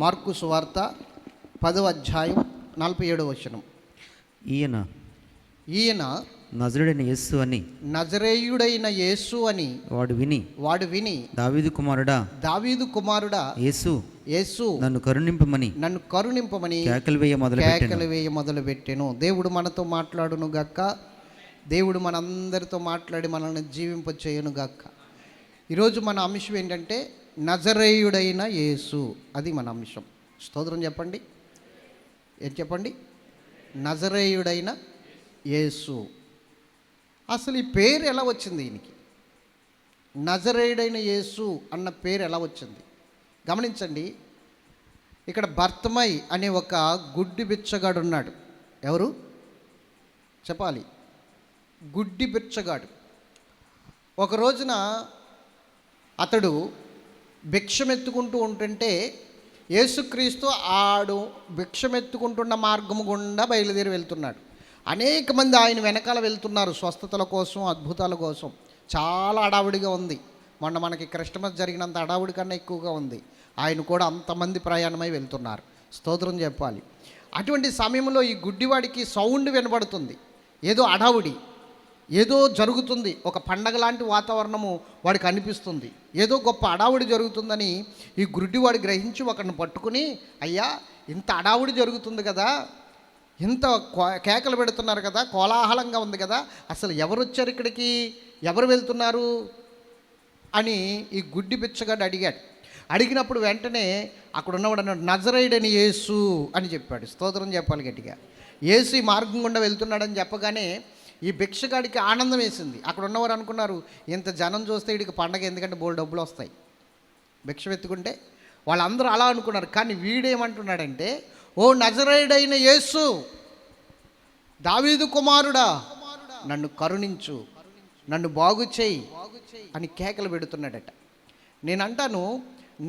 Mark సువార్త 10వ అధ్యాయం 47వ వచనం. ఈయన నజరేయుడైన యేసు అని నజరేయుడైన యేసు అని వాడు విని దావీదు కుమారుడా యేసు నన్ను కరుణింపమని కేకలు వేయ మొదలుపెట్టెను. దేవుడు మనతో మాట్లాడును గాక. దేవుడు మనందరితో మాట్లాడి మనల్ని జీవింప చేయును గాక. ఈరోజు మన అంశం ఏంటంటే నజరేయుడైన యేసు. అది మన అంశం. స్తోత్రం చెప్పండి. ఏం చెప్పండి? నజరేయుడైన యేసు. అసలు ఈ పేరు ఎలా వచ్చింది? ఈయనకి నజరేయుడైన యేసు అన్న పేరు ఎలా వచ్చింది గమనించండి. ఇక్కడ బర్తమై అనే ఒక గుడ్డి బిచ్చగాడు ఉన్నాడు. ఎవరు చెప్పాలి? గుడ్డి బిచ్చగాడు. ఒక రోజున అతడు భిక్షమెత్తుకుంటూ ఉంటుంటే యేసుక్రీస్తు ఆడు భిక్షమెత్తుకుంటున్న మార్గము గుండా బయలుదేరి వెళ్తున్నాడు. అనేక మంది ఆయన వెనకాల వెళ్తున్నారు స్వస్థతల కోసం, అద్భుతాల కోసం. చాలా హడావుడిగా ఉంది. మొన్న మనకి క్రిస్టమస్ జరిగినంత హడావుడి కన్నా ఎక్కువగా ఉంది. ఆయన కూడా అంతమంది ప్రయాణమై వెళ్తున్నారు. స్తోత్రం చెప్పాలి. అటువంటి సమయంలో ఈ గుడ్డివాడికి సౌండ్ వినబడుతుంది. ఏదో హడావుడి, ఏదో జరుగుతుంది. ఒక పండగ లాంటి వాతావరణము వాడికి అనిపిస్తుంది. ఏదో గొప్ప హడావుడి జరుగుతుందని ఈ గుడ్డివాడు గ్రహించి ఒకరిని పట్టుకుని, అయ్యా ఇంత హడావుడి జరుగుతుంది కదా, ఇంత కేకలు పెడుతున్నారు కదా, కోలాహలంగా ఉంది కదా, అసలు ఎవరు వచ్చారు ఇక్కడికి, ఎవరు వెళ్తున్నారు అని ఈ గుడ్డి బిచ్చగాడు అడిగాడు. అడిగినప్పుడు వెంటనే అక్కడ ఉన్నవాడు అన్నాడు, నజరేయుడైన యేసు అని చెప్పాడు. స్తోత్రం చెప్పాలి గట్టిగా. యేసు ఈ మార్గం గుండా వెళ్తున్నాడని చెప్పగానే ఈ భిక్షగాడికి ఆనందం వేసింది. అక్కడ ఉన్నవారు అనుకున్నారు, ఇంత జనం చూస్తే వీడికి పండగ, ఎందుకంటే బోల్డ్ డబ్బులు వస్తాయి భిక్ష ఎత్తుకుంటే. వాళ్ళందరూ అలా అనుకున్నారు. కానీ వీడేమంటున్నాడంటే, ఓ నజరేయుడైన యేసు, దావీదు కుమారుడా, నన్ను కరుణించు, నన్ను బాగు చేయి అని కేకలు పెడుతున్నాడట. నేను అంటాను,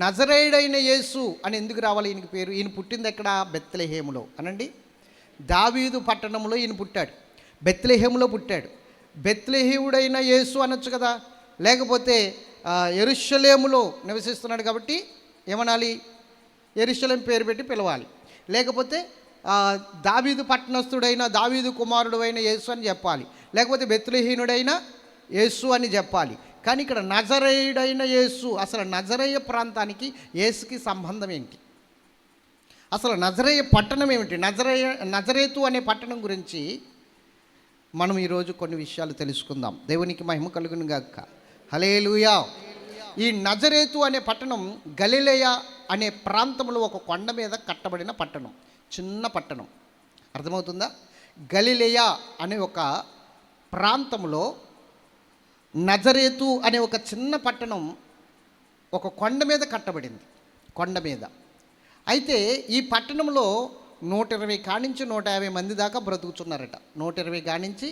నజరేయుడైన యేసు అని ఎందుకు రావాలి ఈయనకి పేరు? ఈయన పుట్టింది ఎక్కడ? బెత్లెహేములో అనండి. దావీదు పట్టణంలో ఈయన పుట్టాడు, బెత్లెహేములో పుట్టాడు. బెత్లెహేముడైన యేసు అనొచ్చు కదా. లేకపోతే యెరూషలేములో నివసిస్తున్నాడు కాబట్టి ఏమనాలి? యెరూషలేం పేరు పెట్టి పిలవాలి. లేకపోతే దావీదు పట్టణస్థుడైన దావీదు కుమారుడు అయిన యేసు అని చెప్పాలి. లేకపోతే బెత్లెహేముడైన యేసు అని చెప్పాలి. కానీ ఇక్కడ నజరేయుడైన యేసు. అసలు నజరేయ ప్రాంతానికి యేసుకి సంబంధం ఏంటి? అసలు నజరేయ పట్టణం ఏమిటి? నజరేతు అనే పట్టణం గురించి మనం ఈరోజు కొన్ని విషయాలు తెలుసుకుందాం. దేవునికి మహిమ కలుగును గాక. హల్లెలూయా. ఈ నజరేతు అనే పట్టణం గలిలయ అనే ప్రాంతంలో ఒక కొండ మీద కట్టబడిన పట్టణం. చిన్న పట్టణం. అర్థమవుతుందా? గలిలయ అనే ఒక ప్రాంతంలో నజరేతు అనే ఒక చిన్న పట్టణం ఒక కొండ మీద కట్టబడింది. కొండ మీద. అయితే ఈ పట్టణంలో 120 కానించి 150 మంది దాకా బ్రతుకుతున్నారట. 120 కానించి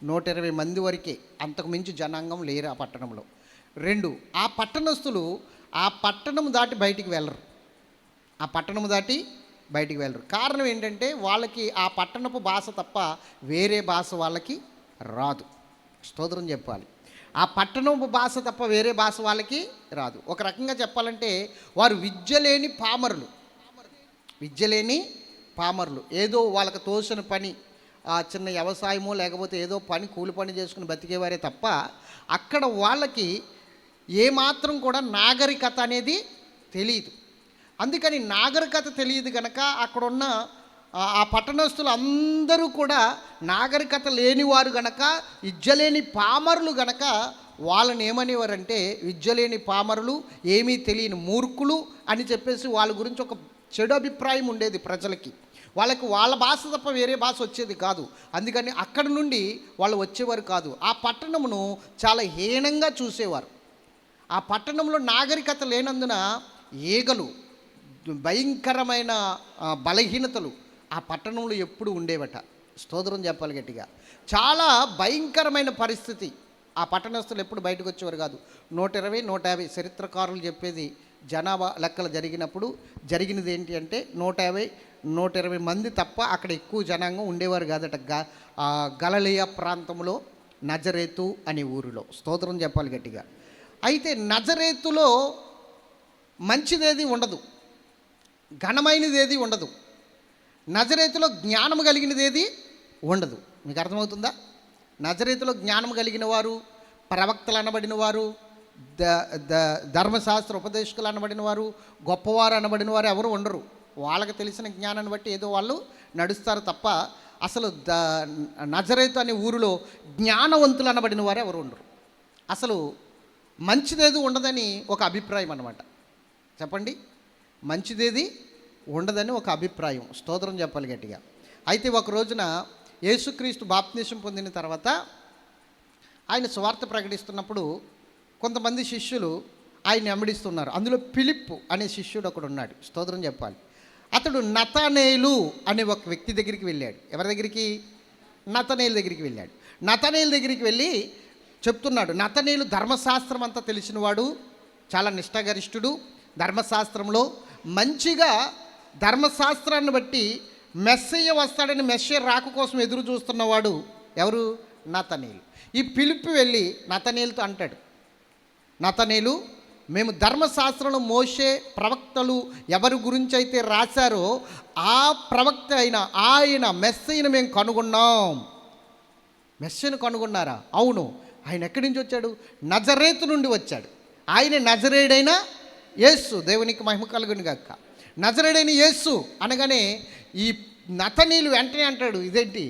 120 మంది వరకే, అంతకు మించి జనాంగం లేరు ఆ పట్టణంలో. 2, ఆ పట్టణస్తులు ఆ పట్టణం దాటి బయటికి వెళ్ళరు. ఆ పట్టణం దాటి బయటికి వెళ్ళరు. కారణం ఏంటంటే వాళ్ళకి ఆ పట్టణపు భాష తప్ప వేరే భాష వాళ్ళకి రాదు. స్తోత్రం చెప్పాలి. ఆ పట్టణపు భాష తప్ప వేరే భాష వాళ్ళకి రాదు. ఒక రకంగా చెప్పాలంటే వారు విద్యలేని పామరులు. ఏదో వాళ్ళకి తోసిన పని, చిన్న వ్యవసాయమో లేకపోతే ఏదో పని, కూలి పని చేసుకుని బతికేవారే తప్ప అక్కడ వాళ్ళకి ఏమాత్రం కూడా నాగరికత అనేది తెలియదు. అందుకని నాగరికత తెలియదు కనుక అక్కడున్న ఆ పట్టణస్తులు అందరూ కూడా నాగరికత లేనివారు గనక, విద్యలేని పామరులు గనక వాళ్ళని ఏమనేవారంటే విద్యలేని పామరులు, ఏమీ తెలియని మూర్ఖులు అని చెప్పేసి వాళ్ళ గురించి ఒక చెడు అభిప్రాయం ఉండేది ప్రజలకి. వాళ్ళకి వాళ్ళ భాష తప్ప వేరే భాష వచ్చేది కాదు. అందుకని అక్కడి నుండి వాళ్ళు వచ్చేవారు కాదు. ఆ పట్టణమును చాలా హీనంగా చూసేవారు. ఆ పట్టణంలో నాగరికత లేనందున ఈగలు, భయంకరమైన బలహీనతలు ఆ పట్టణంలో ఎప్పుడు ఉండేవట. స్తోత్రం చెప్పాలి గట్టిగా. చాలా భయంకరమైన పరిస్థితి. ఆ పట్టణస్తులు ఎప్పుడు బయటకు వచ్చేవారు కాదు. 120, 150 చరిత్రకారులు చెప్పేది జనాభా లెక్కలు జరిగినప్పుడు జరిగినది ఏంటి అంటే 150, 120 మంది తప్ప అక్కడ ఎక్కువ జనాంగం ఉండేవారు కాదట. గలిలయ ప్రాంతంలో నజరేతు అనే ఊరిలో. స్తోత్రం చెప్పాలి గట్టిగా. అయితే నజరేతులో మంచిదేది ఉండదు. ఘనమైనది ఏది ఉండదు. నజరేతులో జ్ఞానం కలిగినది ఏది ఉండదు. మీకు అర్థమవుతుందా? నజరేతులో జ్ఞానం కలిగిన వారు, ప్రవక్తలు అనబడిన వారు, ధర్మశాస్త్ర ఉపదేశకులు అనబడిన వారు, గొప్పవారు అనబడిన వారు ఎవరు ఉండరు. వాళ్ళకి తెలిసిన జ్ఞానాన్ని బట్టి ఏదో వాళ్ళు నడుస్తారు తప్ప అసలు నజరేతు అనే ఊరిలో జ్ఞానవంతులు అనబడిన వారు ఎవరు ఉండరు. అసలు మంచిదేది ఉండదని ఒక అభిప్రాయం అన్నమాట. చెప్పండి, మంచిదేది ఉండదని ఒక అభిప్రాయం. స్తోత్రం చెప్పాలి గట్టిగా. అయితే ఒక రోజున యేసుక్రీస్తు బాప్తిసం పొందిన తర్వాత ఆయన సువార్త ప్రకటిస్తున్నప్పుడు కొంతమంది శిష్యులు ఆయన వెంబడిస్తున్నారు. అందులో ఫిలిప్పు అనే శిష్యుడు ఒకడు ఉన్నాడు. స్తోత్రం చెప్పాలి. అతడు నతనేలు అనే ఒక వ్యక్తి దగ్గరికి వెళ్ళాడు. ఎవరి దగ్గరికి? నతనేలు దగ్గరికి వెళ్ళాడు. నతనేలు దగ్గరికి వెళ్ళి చెప్తున్నాడు, నతనేలు ధర్మశాస్త్రం అంతా తెలిసినవాడు, చాలా నిష్ఠాగరిష్ఠుడు, ధర్మశాస్త్రంలో మంచిగా ధర్మశాస్త్రాన్ని బట్టి మెస్సయ్య వస్తాడని, మెస్సయ్య రాక కోసం ఎదురు చూస్తున్నవాడు ఎవరు? నతనేలు. ఈ ఫిలిప్పు వెళ్ళి నతనేలుతో అంటాడు, నతనేలు, మేము ధర్మశాస్త్రంలో మోషే ప్రవక్తలు ఎవరి గురించి అయితే రాశారో ఆ ప్రవక్త అయిన ఆయన మెస్సయ్యను మేము కనుగొన్నాం. మెస్సయ్యను కనుగొన్నారా? అవును. ఆయన ఎక్కడి నుంచి వచ్చాడు? నజరేతు నుండి వచ్చాడు. ఆయన నజరేయుడైన యేసు. దేవునికి మహిమ కలుగును గాక. నజరేయుడైన యేసు అనగానే ఈ నతనీలు వెంటనే అంటాడు, ఇదేంటి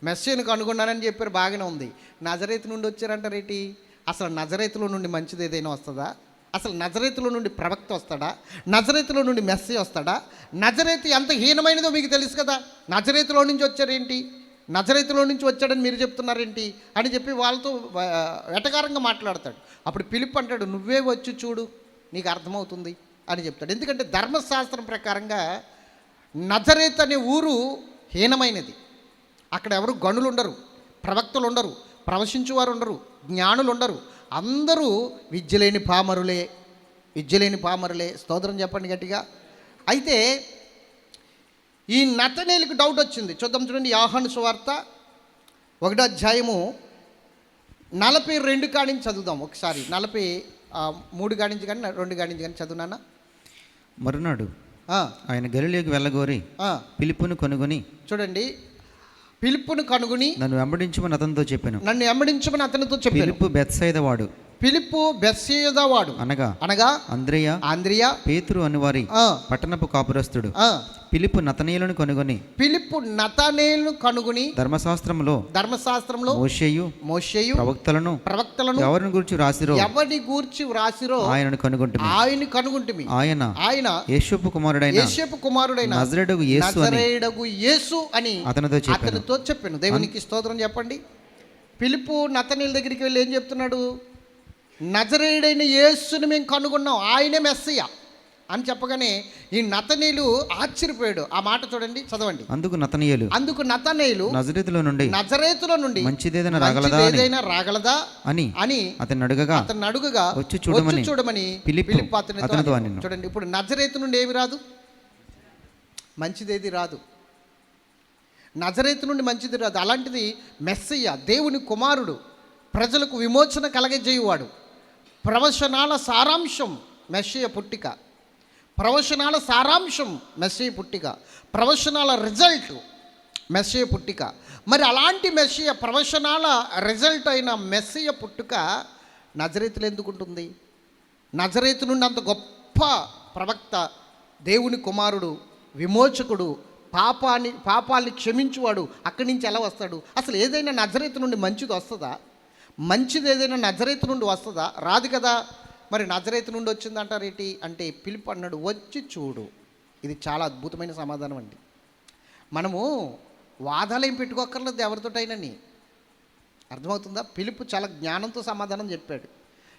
మెస్సయ్యను కనుగొన్నానని చెప్పారు, బాగానే ఉంది, నజరేతు నుండి వచ్చారంటారేంటి? అసలు నజరేతులో నుండి మంచిది ఏదైనా వస్తుందా? అసలు నజరేతులో నుండి ప్రవక్త వస్తాడా? నజరేతులో నుండి మెస్సయ్య వస్తాడా? నజరేతు ఎంత హీనమైనదో మీకు తెలుసు కదా. నజరేతులో నుంచి వచ్చారేంటి? నజరేతులో నుంచి వచ్చాడని మీరు చెప్తున్నారేంటి అని చెప్పి వాళ్ళతో వెటకారంగా మాట్లాడతాడు. అప్పుడు ఫిలిప్ అంటాడు, నువ్వే వచ్చి చూడు, నీకు అర్థమవుతుంది అని చెప్తాడు. ఎందుకంటే ధర్మశాస్త్రం ప్రకారంగా నజరేత్ అనే ఊరు హీనమైనది. అక్కడ ఎవరు గనులు ఉండరు, ప్రవక్తలు ఉండరు, ప్రవశించువారు ఉండరు, జ్ఞానులు ఉండరు. అందరూ విద్యలేని పామరులే. స్తోత్రం చెప్పండి గట్టిగా. అయితే ఈ నతనేలుకు డౌట్ వచ్చింది. చూడండి, యోహాను సువార్త 1వ అధ్యాయము 42 కాడించి చదువుదాం ఒకసారి. 43 కాడించి కానీ 2 కాడించి కానీ చదువునానా. మరునాడు ఆయన గలిలయకు వెళ్ళగోరి ఫిలిప్పును కనుగొని, చూడండి, ఫిలిప్పును కనుగొని నన్ను వెంబడించమని అతనితో చెప్పాను. ఫిలిప్పు బెత్సయిదా వాడు అనగా అంద్రియ పేతురు అని వారి పట్టణపు కాపురస్తుడు. ఫిలిప్పు నతనేలును కనుగొని ధర్మశాస్త్రంలో మోషేయు ప్రవక్తలను ఎవరిని గూర్చి రాసిరో ఆయనను కనుగొంటిమి. ఆయన యేషోపు కుమారుడైన నజరేయుడగు యేసు అని అతనితో చెప్పాను. దేవునికి స్తోత్రం చెప్పండి. ఫిలిప్పు నతనేలు దగ్గరికి వెళ్ళి ఏం చెప్తున్నాడు? నజరేయుడైన యేసుని మేము కనుగొన్నాం, ఆయనే మెస్సయ్య అని చెప్పగానే ఈ నతనేలు ఆశ్చర్యపోయాడు. ఆ మాట చూడండి, చదవండి. అందుకు నతనేలు నజరేతులో నుండి మంచిదేదైనా రాగలదా అని అతను అడుగగా వచ్చి చూడమని ఫిలిప్పు అతనితో అన్నాడు. చూడండి, ఇప్పుడు నజరేతు నుండి ఏమి రాదు? మంచిదేది రాదు. నజరేతు నుండి మంచిది రాదు. అలాంటిది మెస్సయ్య, దేవుని కుమారుడు, ప్రజలకు విమోచన కలగజేయువాడు, ప్రవచనాల సారాంశం మెస్సయ్య పుట్టిక, ప్రవచనాల రిజల్ట్ మెస్సయ్య పుట్టిక. మరి అలాంటి మెస్సయ్య, ప్రవచనాల రిజల్ట్ అయిన మెస్సయ్య పుట్టుక నజరేతులో ఎందుకు ఉంటుంది? నజరేతు నుండి అంత గొప్ప ప్రవక్త, దేవుని కుమారుడు, విమోచకుడు, పాపాల్ని క్షమించువాడు అక్కడి నుంచి ఎలా వస్తాడు? అసలు ఏదైనా నజరేతు నుండి మంచిది వస్తుందా? మంచిది ఏదైనా నజరేతు నుండి వస్తుందా? రాదు కదా. మరి నజరేతు నుండి వచ్చిందంటారేంటి అంటే ఫిలిప్పు అన్నాడు, వచ్చి చూడు. ఇది చాలా అద్భుతమైన సమాధానం అండి. మనము వాదాలేం పెట్టుకోక్కర్లేదు ఎవరితోటైనని. అర్థమవుతుందా? ఫిలిప్పు చాలా జ్ఞానంతో సమాధానం చెప్పాడు.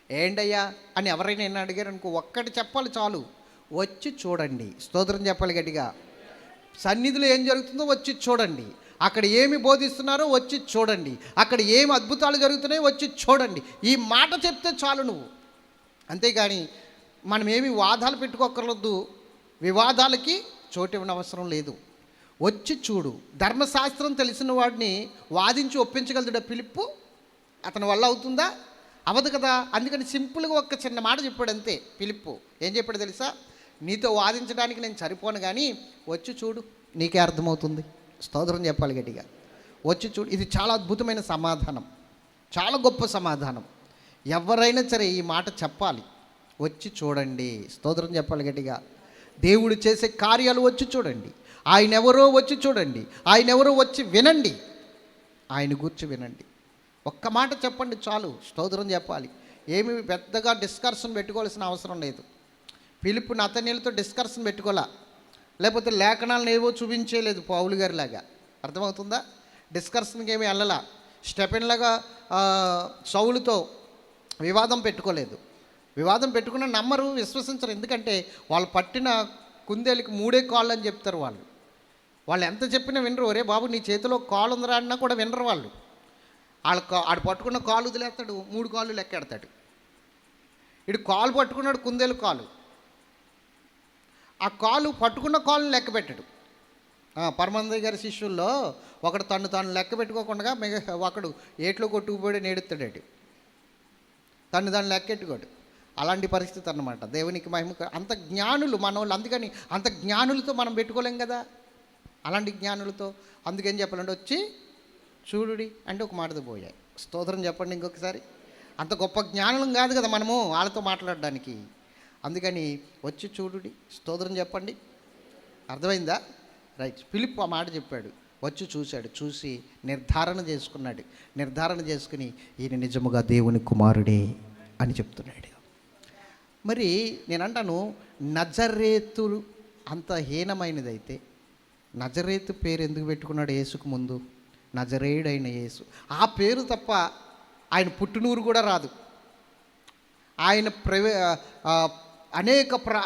ఏంటయ్యా అని ఎవరైనా ఎన్న అడిగారు అనుకో, ఒక్కటి చెప్పాలి చాలు, వచ్చి చూడండి. స్తోత్రం చెప్పాలి గట్టిగా. సన్నిధిలో ఏం జరుగుతుందో వచ్చి చూడండి, అక్కడ ఏమి బోధిస్తున్నారో వచ్చి చూడండి, అక్కడ ఏమి అద్భుతాలు జరుగుతున్నాయో వచ్చి చూడండి. ఈ మాట చెప్తే చాలు నువ్వు. అంతేగాని మనం ఏమి వాదాలు పెట్టుకోకర్లేదు, వివాదాలకి చోటు ఇవ్వని అవసరం లేదు. వచ్చి చూడు. ధర్మశాస్త్రం తెలిసిన వాడిని వాదించి ఒప్పించగలుగుతాడా ఫిలిప్పు? అతని వల్ల అవుతుందా? అవ్వదు కదా. అందుకని సింపుల్గా ఒక చిన్న మాట చెప్పాడు అంతే ఫిలిప్పు. ఏం చెప్పాడు తెలుసా? నీతో వాదించడానికి నేను సరిపోను, కానీ వచ్చి చూడు, నీకే అర్థమవుతుంది. స్తోత్రం చెప్పాలి గట్టిగా. వచ్చి చూడు. ఇది చాలా అద్భుతమైన సమాధానం, చాలా గొప్ప సమాధానం. ఎవరైనా సరే ఈ మాట చెప్పాలి, వచ్చి చూడండి. స్తోత్రం చెప్పాలి గట్టిగా. దేవుడు చేసే కార్యాలు వచ్చి చూడండి. ఆయన ఎవరో వచ్చి చూడండి. ఆయన ఎవరో వచ్చి వినండి. ఆయన గురించి వినండి. ఒక్క మాట చెప్పండి చాలు. స్తోత్రం చెప్పాలి. ఏమి పెద్దగా డిస్కషన్ పెట్టుకోవాల్సిన అవసరం లేదు. ఫిలిప్పు నతనీయులతో డిస్కషన్ పెట్టుకోలే, లేకపోతే లేఖనాలను ఏవో చూపించేయలేదు పౌలు గారిలాగా. అర్థమవుతుందా? డిస్కషన్కి ఏమీ వెళ్ళలా. స్టెఫెన్లాగా సౌలుతో వివాదం పెట్టుకోలేదు. వివాదం పెట్టుకున్న నమ్మరు, విశ్వసించరు. ఎందుకంటే వాళ్ళు పట్టిన కుందేలుకి 3 కాళ్ళు అని చెప్తారు వాళ్ళు. వాళ్ళు ఎంత చెప్పినా వినరు. ఒరే బాబు, నీ చేతిలో కాలు ఉందిరా అన్నా కూడా వినరు వాళ్ళు. ఆడు పట్టుకున్న కాలు వదిలేస్తాడు, 3 కాళ్ళు లెక్కెడతాడు. ఇడు కాలు పట్టుకున్నాడు, కుందేలు కాలు. ఆ కాలు పట్టుకున్న కాలుని లెక్క పెట్టాడు. పరమానందయ్య గారి శిష్యుల్లో ఒకడు తాను లెక్క పెట్టుకోకుండా ఒకడు ఏట్లో కొట్టుకుపోయి నేడుతాడు. తను లెక్కెట్టుకోడు. అలాంటి పరిస్థితి అన్నమాట. దేవునికి మహిమ. అంత జ్ఞానులు మనోళ్ళు. అందుకని అంత జ్ఞానులతో మనం పెట్టుకోలేం కదా, అలాంటి జ్ఞానులతో. అందుకని చెప్పాలంటే వచ్చి చూడుడి అంటే ఒక మాటతో పోయాయి. స్తోత్రం చెప్పండి ఇంకొకసారి. అంత గొప్ప జ్ఞానులం కాదు కదా మనము వాళ్ళతో మాట్లాడడానికి. అందుకని వచ్చి చూడుడి. స్తోత్రం చెప్పండి. అర్థమైందా? రైట్. ఫిలిప్ ఆ మాట చెప్పాడు. వచ్చి చూశాడు. చూసి నిర్ధారణ చేసుకున్నాడు. నిర్ధారణ చేసుకుని ఈయన నిజముగా దేవుని కుమారుడే అని చెప్తున్నాడు. మరి నేనంటాను, నజరేతు అంత హీనమైనదైతే నజరేతు పేరు ఎందుకు పెట్టుకున్నాడు యేసుకు ముందు? నజరేయుడైన యేసు. ఆ పేరు తప్ప ఆయన పుట్టినూరు కూడా రాదు. ఆయన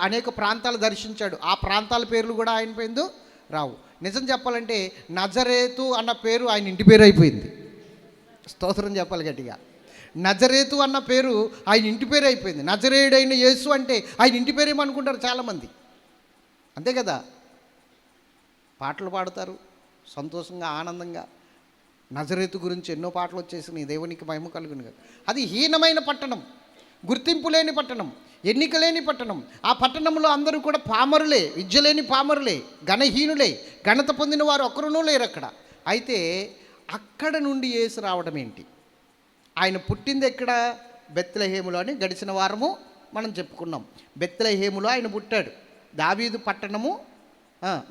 అనేక ప్రాంతాలు దర్శించాడు. ఆ ప్రాంతాల పేర్లు కూడా ఆయన పేరు రావు. నిజం చెప్పాలంటే నజరేతు అన్న పేరు ఆయన ఇంటి పేరు అయిపోయింది. స్తోత్రం చెప్పాలి గట్టిగా. నజరేతు అన్న పేరు ఆయన ఇంటి పేరు అయిపోయింది. నజరేయుడైన యేసు అంటే ఆయన ఇంటి పేరేమనుకుంటారు చాలామంది. అంతే కదా. పాటలు పాడతారు సంతోషంగా, ఆనందంగా. నజరేతు గురించి ఎన్నో పాటలు వచ్చేసినాయి. దేవునికి మహిమ కలుగును కదా. అది హీనమైన పట్టణం, గుర్తింపు లేని పట్టణం, ఎన్నిక లేని పట్టణం. ఆ పట్టణంలో అందరూ కూడా పామరులే, విద్య లేని పామరులే, ఘనహీనులే. ఘనత పొందిన వారు ఒక్కరునూ లేరు అక్కడ. అయితే అక్కడ నుండి యేసు రావడం ఏంటి? ఆయన పుట్టింది ఎక్కడ? బెత్లెహేములో అని గడిచిన వారము మనం చెప్పుకున్నాం. బెత్లెహేములో ఆయన పుట్టాడు.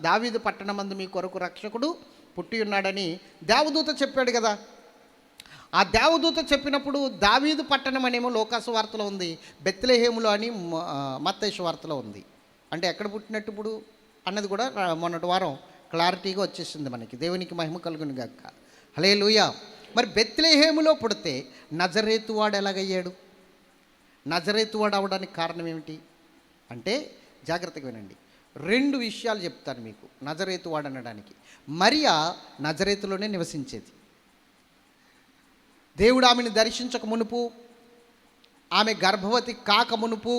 దావీదు పట్టణమందు మీ కొరకు రక్షకుడు పుట్టి ఉన్నాడని దేవదూత చెప్పాడు కదా. ఆ దేవదూత చెప్పినప్పుడు దావీదు పట్టణం అనేమో లోకాసు వార్తలో ఉంది, బెత్లెహేములో అని మత్తయి వార్తలో ఉంది. అంటే ఎక్కడ పుట్టినట్టు ఇప్పుడు అన్నది కూడా మొన్నటి వారం క్లారిటీగా వచ్చేసింది మనకి. దేవునికి మహిమ కలుగును గాక. హల్లెలూయా. మరి బెత్లెహేములో పుడితే నజరేతువాడు ఎలాగయ్యాడు? నజరేతువాడు అవడానికి కారణం ఏమిటి అంటే, జాగ్రత్తగా వినండి. 2 విషయాలు చెప్తాను మీకు నజరేతువాడు అనడానికి. మరియా నజరేతులోనే నివసించేది. దేవుడు ఆమెను దర్శించక మునుపు, ఆమె గర్భవతి కాక మునుపు,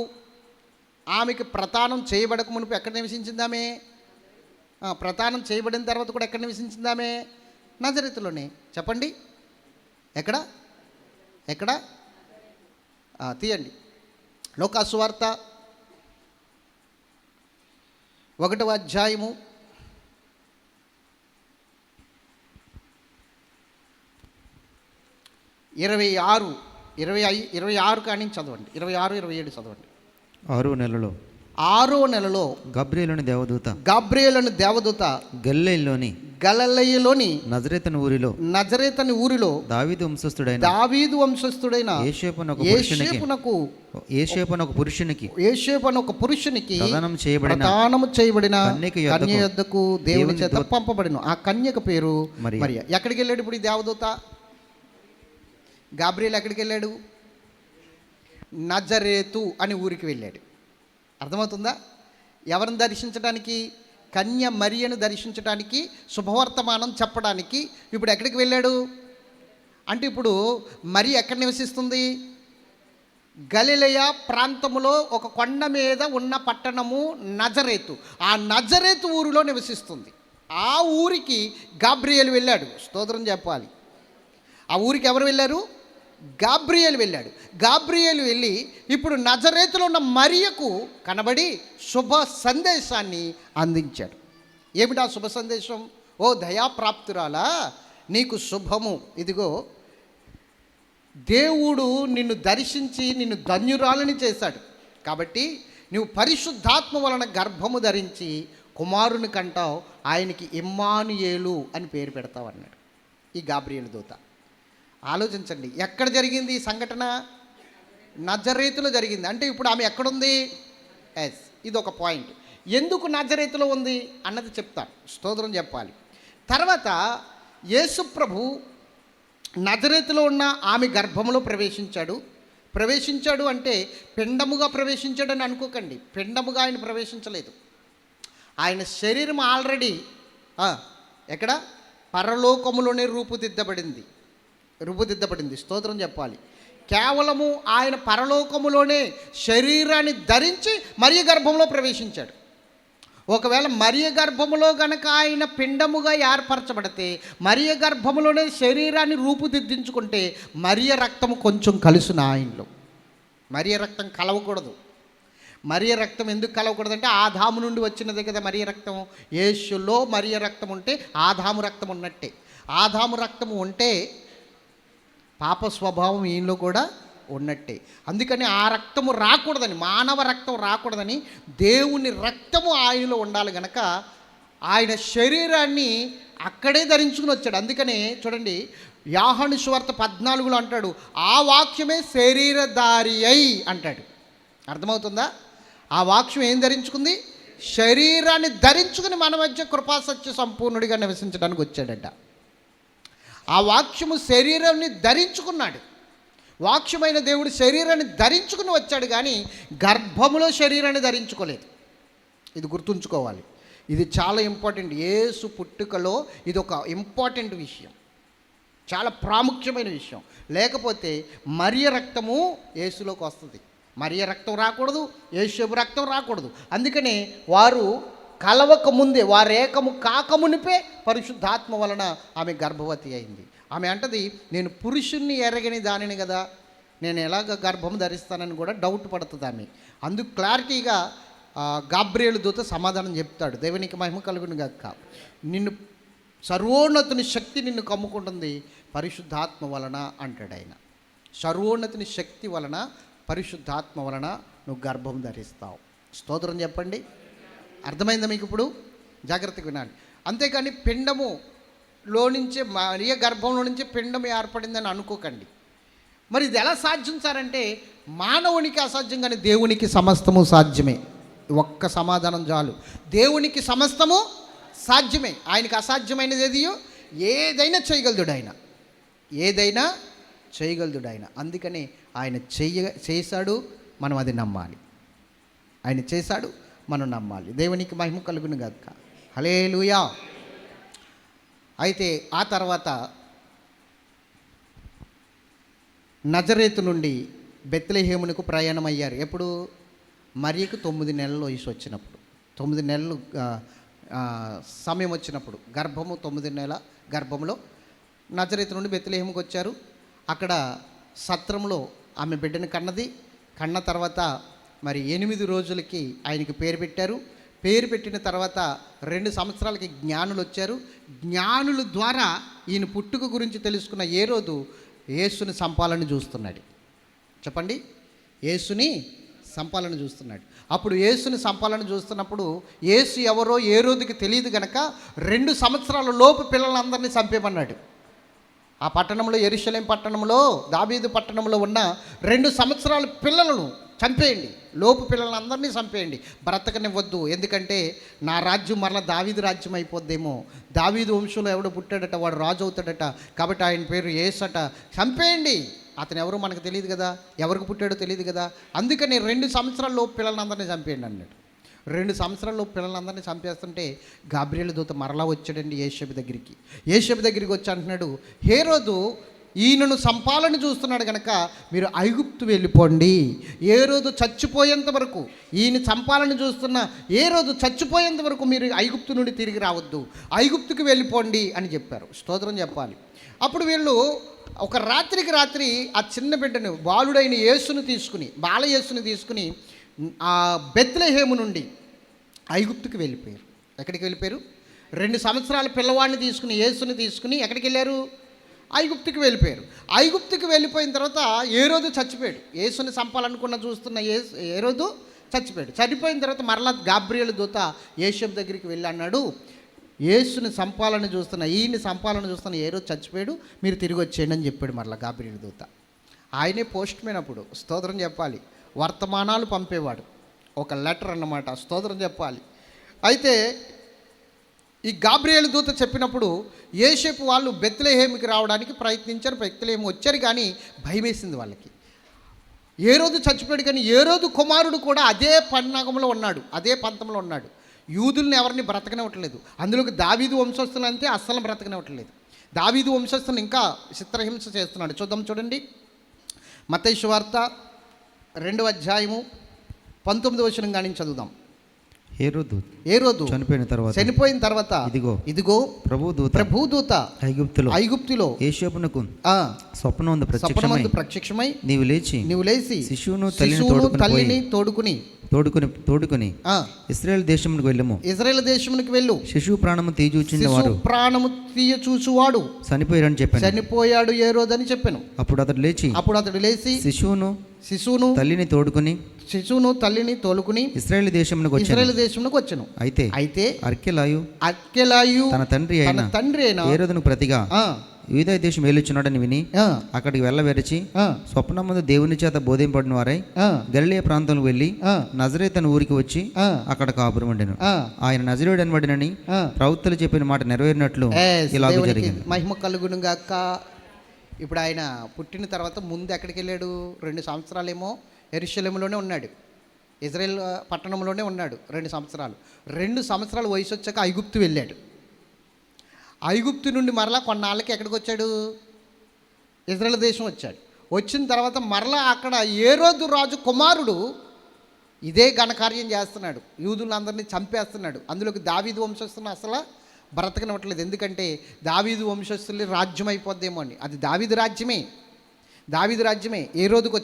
ఆమెకి ప్రతానం చేయబడక మునుపు ఎక్కడ నివసించింది ఆమె? ప్రతానం చేయబడిన తర్వాత కూడా ఎక్కడ నివసించింది ఆమె? నజరేతులోనే. చెప్పండి ఎక్కడ? తీయండి. లోకాసు వార్త 1వ అధ్యాయము 26 కానీ చదవండి. 26, 27 చదవండి. 6వ నెలలో గబ్రియేలుని దేవదూత గలిలయలోని నజరేతను ఊరిలో దావీదు వంశస్థుడైన యేసేపు ఒక పురుషునికి ప్రదానము చేయబడిన కన్య యొద్దకు దేవుని చేత పంపబడిన. ఆ కన్యక పేరు మరియ. ఎక్కడికి వెళ్ళాడు ఇప్పుడు ఈ దేవదూత? గాబ్రియేలు ఎక్కడికి వెళ్ళాడు? నజరేతు అని ఊరికి వెళ్ళాడు. అర్థమవుతుందా? ఎవరిని దర్శించడానికి? కన్య మరియను దర్శించడానికి, శుభవర్తమానం చెప్పడానికి ఇప్పుడు ఎక్కడికి వెళ్ళాడు అంటే, ఇప్పుడు మరి ఎక్కడ నివసిస్తుంది? గలిలయ ప్రాంతములో ఒక కొండ మీద ఉన్న పట్టణము నజరేతు. ఆ నజరేతు ఊరిలో నివసిస్తుంది. ఆ ఊరికి గాబ్రియేలు వెళ్ళాడు. స్తోత్రం చెప్పాలి. ఆ ఊరికి ఎవరు వెళ్ళారు? గాబ్రియేలు వెళ్ళాడు. గాబ్రియేలు వెళ్ళి ఇప్పుడు నజరేతులో ఉన్న మరియకు కనబడి శుభ సందేశాన్ని అందించాడు. ఏమిటా శుభ సందేశం? ఓ దయాప్రాప్తురాలా, నీకు శుభము. ఇదిగో దేవుడు నిన్ను దర్శించి నిన్ను ధన్యురాలని చేశాడు. కాబట్టి నువ్వు పరిశుద్ధాత్మ వలన గర్భము ధరించి కుమారుని కంటావు, ఆయనకి ఇమ్మానుయేలు అని పేరు పెడతావు అన్నాడు ఈ గాబ్రియేలు దూత. ఆలోచించండి, ఎక్కడ జరిగింది ఈ సంఘటన? నజరేతులో జరిగింది. అంటే ఇప్పుడు ఆమె ఎక్కడుంది? ఎస్, ఇది ఒక పాయింట్. ఎందుకు నజరేతులో ఉంది అన్నది చెప్తాను, స్తోత్రం చెప్పాలి. తర్వాత యేసు ప్రభు నజరేతులో ఉన్న ఆమె గర్భంలో ప్రవేశించాడు అంటే పిండముగా ప్రవేశించాడని అనుకోకండి. పిండముగా ఆయన ప్రవేశించలేదు. ఆయన శరీరం ఆల్రెడీ ఎక్కడ? పరలోకములోనే రూపుదిద్దబడింది. స్తోత్రం చెప్పాలి. కేవలము ఆయన పరలోకములోనే శరీరాన్ని ధరించి మరియ గర్భంలో ప్రవేశించాడు. ఒకవేళ మరియ గర్భములో గనక ఆయన పిండముగా ఏర్పరచబడితే, మరియ గర్భములోనే శరీరాన్ని రూపుదిద్దించుకుంటే మరియ రక్తము కొంచెం కలుసున ఆయనలో. మరియ రక్తం కలవకూడదు. మరియ రక్తం ఎందుకు కలవకూడదంటే ఆదాము నుండి వచ్చినదే కదా మరియ రక్తం. యేసులో మరియ రక్తం ఉంటే ఆదాము రక్తం ఉన్నట్టే. ఆదాము రక్తము ఉంటే పాప స్వభావం ఈయనలో కూడా ఉన్నట్టే. అందుకని ఆ రక్తము రాకూడదని, మానవ రక్తం రాకూడదని దేవుని రక్తము ఆయనలో ఉండాలి గనక ఆయన శరీరాన్ని అక్కడే ధరించుకుని వచ్చాడు. అందుకనే చూడండి, యోహాను సువార్త 14లో అంటాడు, ఆ వాక్యమే శరీరధారి అయి అంటాడు. అర్థమవుతుందా? ఆ వాక్యం ఏం ధరించుకుంది? శరీరాన్ని ధరించుకుని మన మధ్య కృపాసత్య సంపూర్ణుడిగా నివసించడానికి వచ్చాడట. ఆ వాక్యము శరీరాన్ని ధరించుకున్నాడు. వాక్యమైన దేవుడు శరీరాన్ని ధరించుకుని వచ్చాడు, కానీ గర్భములో శరీరాన్ని ధరించుకోలేదు. ఇది గుర్తుంచుకోవాలి. ఇది చాలా ఇంపార్టెంట్. యేసు పుట్టుకలో ఇది ఒక ఇంపార్టెంట్ విషయం, చాలా ప్రాముఖ్యమైన విషయం. లేకపోతే మరియ రక్తము యేసులోకి వస్తుంది. మరియ రక్తం రాకూడదు, యేసు రక్తం రాకూడదు. అందుకనే వారు కలవక ముందే, వారేకము కాకమునిపే పరిశుద్ధాత్మ వలన ఆమె గర్భవతి అయింది. ఆమె అంటది, నేను పురుషుణ్ణి ఎరగని దానిని కదా, నేను ఎలాగ గర్భం ధరిస్తానని కూడా డౌట్ పడుతుంది ఆమె. అందుకు క్లారిటీగా గాబ్రియేలు దూత సమాధానం చెప్తాడు. దేవునికి మహిమ కలుగును గాక. నిన్ను సర్వోన్నతుని శక్తి నిన్ను కమ్ముకుంటుంది పరిశుద్ధాత్మ వలన అంటాడు ఆయన. సర్వోన్నతుని శక్తి వలన, పరిశుద్ధాత్మ వలన నువ్వు గర్భం ధరిస్తావు. స్తోత్రం చెప్పండి. అర్థమైందా మీకు? ఇప్పుడు జాగ్రత్తగా వినాలి. అంతేకాని పిండములో నుంచే, మరియ గర్భంలో నుంచి పిండం ఏర్పడిందని అనుకోకండి. మరి ఇది ఎలా సాధించారంటే, మానవునికి అసాధ్యం కానీ దేవునికి సమస్తము సాధ్యమే. ఒక్క సమాధానం చాలు. దేవునికి సమస్తము సాధ్యమే. ఆయనకి అసాధ్యమైనది ఏదియో ఏదైనా చేయగలదుడు ఆయన, ఏదైనా చేయగలదుడు ఆయన. అందుకని ఆయన చేశాడు, మనం అది నమ్మాలి. ఆయన చేశాడు, మనం నమ్మాలి. దేవునికి మహిమ కలుగును గాక. హల్లెలూయా. అయితే ఆ తర్వాత నజరేతు నుండి బెత్లెహేమునకు ప్రయాణం అయ్యారు. ఎప్పుడు? మరియకు 9 నెలల వయసు వచ్చినప్పుడు, 9 నెలలు సమయం వచ్చినప్పుడు, గర్భము 9 నెలల గర్భంలో నజరేతు నుండి బెత్లెహేముకు వచ్చారు. అక్కడ సత్రంలో ఆమె బిడ్డను కన్న తర్వాత మరి 8 రోజులకి ఆయనకి పేరు పెట్టారు. పేరు పెట్టిన తర్వాత 2 సంవత్సరాలకి జ్ఞానులు వచ్చారు. జ్ఞానుల ద్వారా ఈయన పుట్టుక గురించి తెలుసుకున్న హేరోదు యేసుని సంపాలని చూస్తున్నాడు. చెప్పండి, యేసుని సంపాలని చూస్తున్నాడు. అప్పుడు యేసుని సంపాలని చూస్తున్నప్పుడు యేసు ఎవరో హేరోదుకి తెలియదు గనక 2 సంవత్సరాల లోపు పిల్లలందరినీ చంపేమన్నాడు. ఆ పట్టణంలో, యెరూషలేం పట్టణంలో, దావీదు పట్టణంలో ఉన్న 2 సంవత్సరాల పిల్లలను చంపేయండి, లోపు పిల్లలందరినీ చంపేయండి, బ్రతకనివ్వద్దు. ఎందుకంటే నా రాజ్యం మరలా దావీదు రాజ్యం అయిపోద్దేమో, దావీదు వంశంలో ఎవడు పుట్టాడట వాడు రాజు అవుతాడట, కాబట్టి ఆయన పేరు యేసట, చంపేయండి. అతను ఎవరో మనకు తెలియదు కదా, ఎవరికి పుట్టాడో తెలియదు కదా, అందుకని 2 సంవత్సరాల లోపు పిల్లలందరినీ చంపేయండి అన్నాడు. 2 సంవత్సరాల లోపు పిల్లలందరినీ చంపేస్తుంటే గాబ్రియేలు దూత మరలా వచ్చాడండి యేషబు దగ్గరికి వచ్చి అంటున్నాడు, హేరోదు ఈయనను సంపాలని చూస్తున్నాడు కనుక మీరు ఐగుప్తు వెళ్ళిపోండి. ఏ రోజు చచ్చిపోయేంత వరకు, ఈయన చంపాలని చూస్తున్న ఏ రోజు చచ్చిపోయేంత వరకు మీరు ఐగుప్తు నుండి తిరిగి రావద్దు, ఐగుప్తుకి వెళ్ళిపోండి అని చెప్పారు. స్తోత్రం చెప్పాలి. అప్పుడు వీళ్ళు ఒక రాత్రికి రాత్రి ఆ చిన్న బిడ్డను బాలుడైన యేసును తీసుకుని బాల యేసుని తీసుకుని ఆ బెత్లెహేము నుండి ఐగుప్తుకి వెళ్ళిపోయారు. ఎక్కడికి వెళ్ళిపోయారు? 2 సంవత్సరాల పిల్లవాడిని తీసుకుని యేసుని తీసుకుని ఎక్కడికి వెళ్ళారు? ఐగుప్తుకి వెళ్ళిపోయారు. ఐగుప్తుకి వెళ్ళిపోయిన తర్వాత హేరోదు చచ్చిపోయాడు. యేసుని చంపాలనుకున్న చూస్తున్న హేరోదు చచ్చిపోయాడు. చనిపోయిన తర్వాత మరలా గాబ్రియేలు దూత యేసు దగ్గరికి వెళ్ళి అన్నాడు, యేసుని చంపాలని చూస్తున్న ఈయన్ని చంపాలని చూస్తున్న హేరోదు చచ్చిపోయాడు, మీరు తిరిగి వచ్చేయండి అని చెప్పాడు మరలా గాబ్రియేలు దూత. ఆయనే పోస్ట్ మ్యాన్, అప్పుడు స్తోత్రం చెప్పాలి, వర్తమానాలు పంపేవాడు, ఒక లెటర్ అన్నమాట, స్తోత్రం చెప్పాలి. అయితే ఈ గాబ్రియేలు దూత చెప్పినప్పుడు యోసేపు వాళ్ళు బెత్లెహేముకి రావడానికి ప్రయత్నించారు. బెత్లెహేము వచ్చారు, కానీ భయమేసింది వాళ్ళకి. హేరోదు చచ్చిపోయాడు, కానీ హేరోదు కుమారుడు కూడా అదే పన్నాగంలో ఉన్నాడు, అదే పంతంలో ఉన్నాడు. యూదుల్ని ఎవరిని బ్రతకనివ్వట్లేదు. అందులోకి దావీదు వంశస్థులు అంతే, అస్సలు బ్రతకనివ్వట్లేదు. దావీదు వంశస్థులను ఇంకా చిత్రహింస చేస్తున్నాడు. చూద్దాం, చూడండి, మత్తయి సువార్త 2వ అధ్యాయము 19వ వచనం కానీ చదువుదాం. చనిపోయిన తర్వాత ఇదిగో ప్రభుదూత ఐగుప్తులో యోసేపునకు స్వప్నమందు ప్రత్యక్షమై నీవు లేచి శిశువును తల్లిని తోడుకుని ఇశ్రాయేలు దేశమునకు వెళ్ళు, శిశువు ప్రాణము తీయ చూచువాడు చనిపోయాడు హేరోదని చెప్పాను. అప్పుడు అతడు లేచి శిశువును తల్లిని తోలుకుని ఇశ్రాయేలు దేశమునకు వచ్చెను. అయితే అర్కెలాయు తన తండ్రి అయిన హేరోదును ప్రతిగా యూదా దేశం ఏలుచున్నాడని విని అక్కడికి వెళ్ళవెరచి స్వప్నమందు దేవుని చేత బోధింపడిన వారై గలిలయ ప్రాంతంలో వెళ్ళి నజరేతు అనే ఊరికి వచ్చి అక్కడ కాపురం ఉండెను. ఆయన నజరేయుడు అనబడినని ప్రవక్తలు చెప్పిన మాట నెరవేరినట్లు ఇలాగ జరిగింది. మహిమ కలుగును గాక. ఇప్పుడు ఆయన పుట్టిన తర్వాత ముందు ఎక్కడికి వెళ్ళాడు? 2 సంవత్సరాలేమో యెరూషలేములోనే ఉన్నాడు, ఇజ్రాయెల్ పట్టణంలోనే ఉన్నాడు 2 సంవత్సరాలు. 2 సంవత్సరాలు వయసు వచ్చాక ఐగుప్తు వెళ్ళాడు. ఐగుప్తు నుండి మరలా కొన్నాళ్ళకి ఎక్కడికి వచ్చాడు? ఇజ్రాయెల్ దేశం వచ్చాడు. వచ్చిన తర్వాత మరలా అక్కడ హేరోదు రాజు కుమారుడు ఇదే ఘనకార్యం చేస్తున్నాడు, యూదులందరినీ చంపేస్తున్నాడు. అందులోకి దావీదు వంశస్థులను అసలు బ్రతకనివ్వట్లేదు. ఎందుకంటే దావీదు వంశస్థుల్ని రాజ్యం అయిపోద్దేమో అని. అది దావీదు రాజ్యమే హేరోదుకు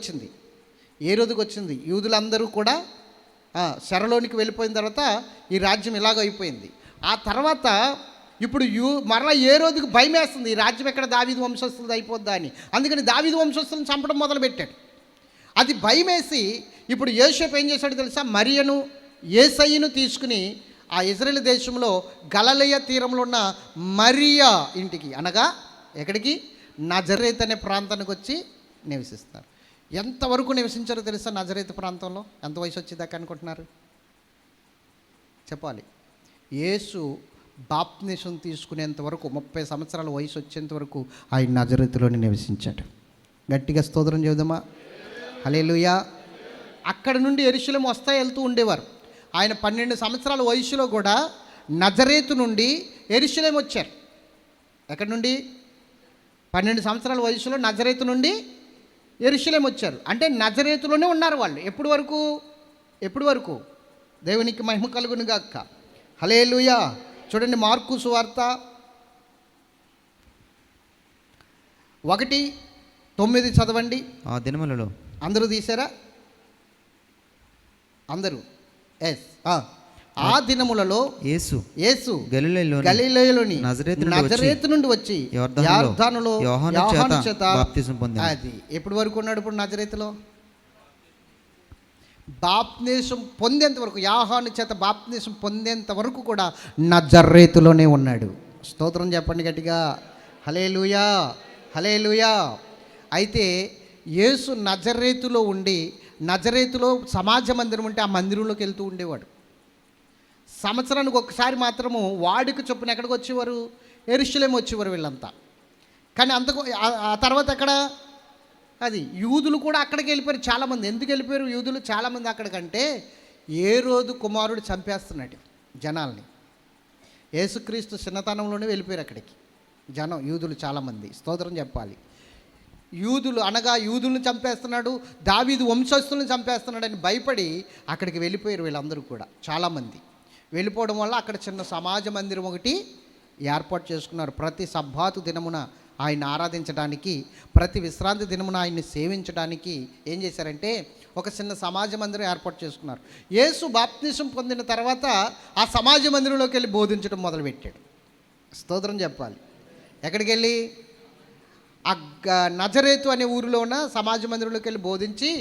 వచ్చింది. యూదులందరూ కూడా చెరలోనికి వెళ్ళిపోయిన తర్వాత ఈ రాజ్యం ఇలాగ అయిపోయింది. ఆ తర్వాత ఇప్పుడు మరలా హేరోదుకు భయం వేస్తుంది, ఈ రాజ్యం ఎక్కడ దావీదు వంశస్థులది అయిపోద్దా అని. అందుకని దావీదు వంశస్థులను చంపడం మొదలుపెట్టాడు. అది భయమేసి ఇప్పుడు యోసేపు ఏం చేశాడు తెలుసా? మరియను యేసయ్యను తీసుకుని ఆ ఇజ్రాయెల్ దేశంలో గలిలయ తీరంలో ఉన్న మరియా ఇంటికి, అనగా ఎక్కడికి? నజరేత్ అనే ప్రాంతానికి వచ్చి నివసిస్తారు. ఎంతవరకు నివసించారో తెలుసా? నజరేతు ప్రాంతంలో ఎంత వయసు వచ్చేదాకా అనుకుంటున్నారు? చెప్పాలి. యేసు బాప్తిసం తీసుకునేంత వరకు 30 సంవత్సరాల వయసు వచ్చేంత వరకు ఆయన నజరేతులోనే నివసించాడు. గట్టిగా స్తోత్రం చెబుదామా? హల్లెలూయా. అక్కడ నుండి యెరూషలేము వెళ్తూ ఉండేవారు. ఆయన 12 సంవత్సరాల వయసులో కూడా నజరేతు నుండి యెరూషలేము వచ్చారు. ఎక్కడి నుండి? 12 సంవత్సరాల వయసులో నజరేతు నుండి యెరూషలేము వచ్చారు. అంటే నజరేతులోనే ఉన్నారు వాళ్ళు. ఎప్పుడు వరకు? దేవునికి మహిమ కలుగును గాక. హల్లెలూయా. చూడండి, మార్కు సువార్త 1:9 చదవండి. ఆ దినములలో అందరూ తీశారా? అందరూ. ఆ దినములలో యేసు గలిలయలోని నజరేతు నుండి వచ్చి యొర్దానులో యోహాను చేత బాప్తిసం పొందాడు. అది ఎప్పటి వరకు ఉన్నాడు? ఇప్పుడు నజరేతులో బాప్తిసం పొందేంత వరకు, యోహాను చేత బాప్తిసం పొందేంత వరకు కూడా నజరేతులోనే ఉన్నాడు. స్తోత్రం చెప్పండి గట్టిగా. హల్లెలూయా, హల్లెలూయా. అయితే యేసు నజరేతులో ఉండి, నజరేతులో సమాజ మందిరం ఉంటే ఆ మందిరంలోకి వెళ్తూ ఉండేవాడు. సంవత్సరానికి ఒకసారి మాత్రము వాడికి చొప్పున ఎక్కడికి వచ్చేవారు? యెరూషలేము వచ్చేవారు వీళ్ళంతా. కానీ ఆ తర్వాత ఎక్కడ? అది యూదులు కూడా అక్కడికి వెళ్ళిపోయారు చాలామంది. ఎందుకు వెళ్ళిపోయారు యూదులు చాలామంది అక్కడికంటే? హేరోదు కుమారుడు చంపేస్తున్నాడు జనాల్ని. యేసుక్రీస్తు చిన్నతనంలోనే వెళ్ళిపోయారు అక్కడికి జనం, యూదులు చాలామంది. స్తోత్రం చెప్పాలి. యూదులను చంపేస్తున్నాడు, దావీదు వంశస్థులను చంపేస్తున్నాడని భయపడి అక్కడికి వెళ్ళిపోయారు వీళ్ళందరూ కూడా చాలామంది. వెళ్ళిపోవడం వల్ల అక్కడ చిన్న సమాజ మందిరం ఒకటి ఏర్పాటు చేసుకున్నారు. ప్రతి సబ్బాతు దినమున ఆయన ఆరాధించడానికి, ప్రతి విశ్రాంతి దినమున ఆయన్ని సేవించడానికి ఏం చేశారంటే ఒక చిన్న సమాజ మందిరం ఏర్పాటు చేసుకున్నారు. యేసు బాప్తిసం పొందిన తర్వాత ఆ సమాజ మందిరంలోకి వెళ్ళి బోధించడం మొదలుపెట్టాడు. స్తోత్రం చెప్పాలి. ఎక్కడికి వెళ్ళి? నజరేతు అనే ఊరిలో ఉన్న సమాజ మందిరంలోకి వెళ్ళి బోధించి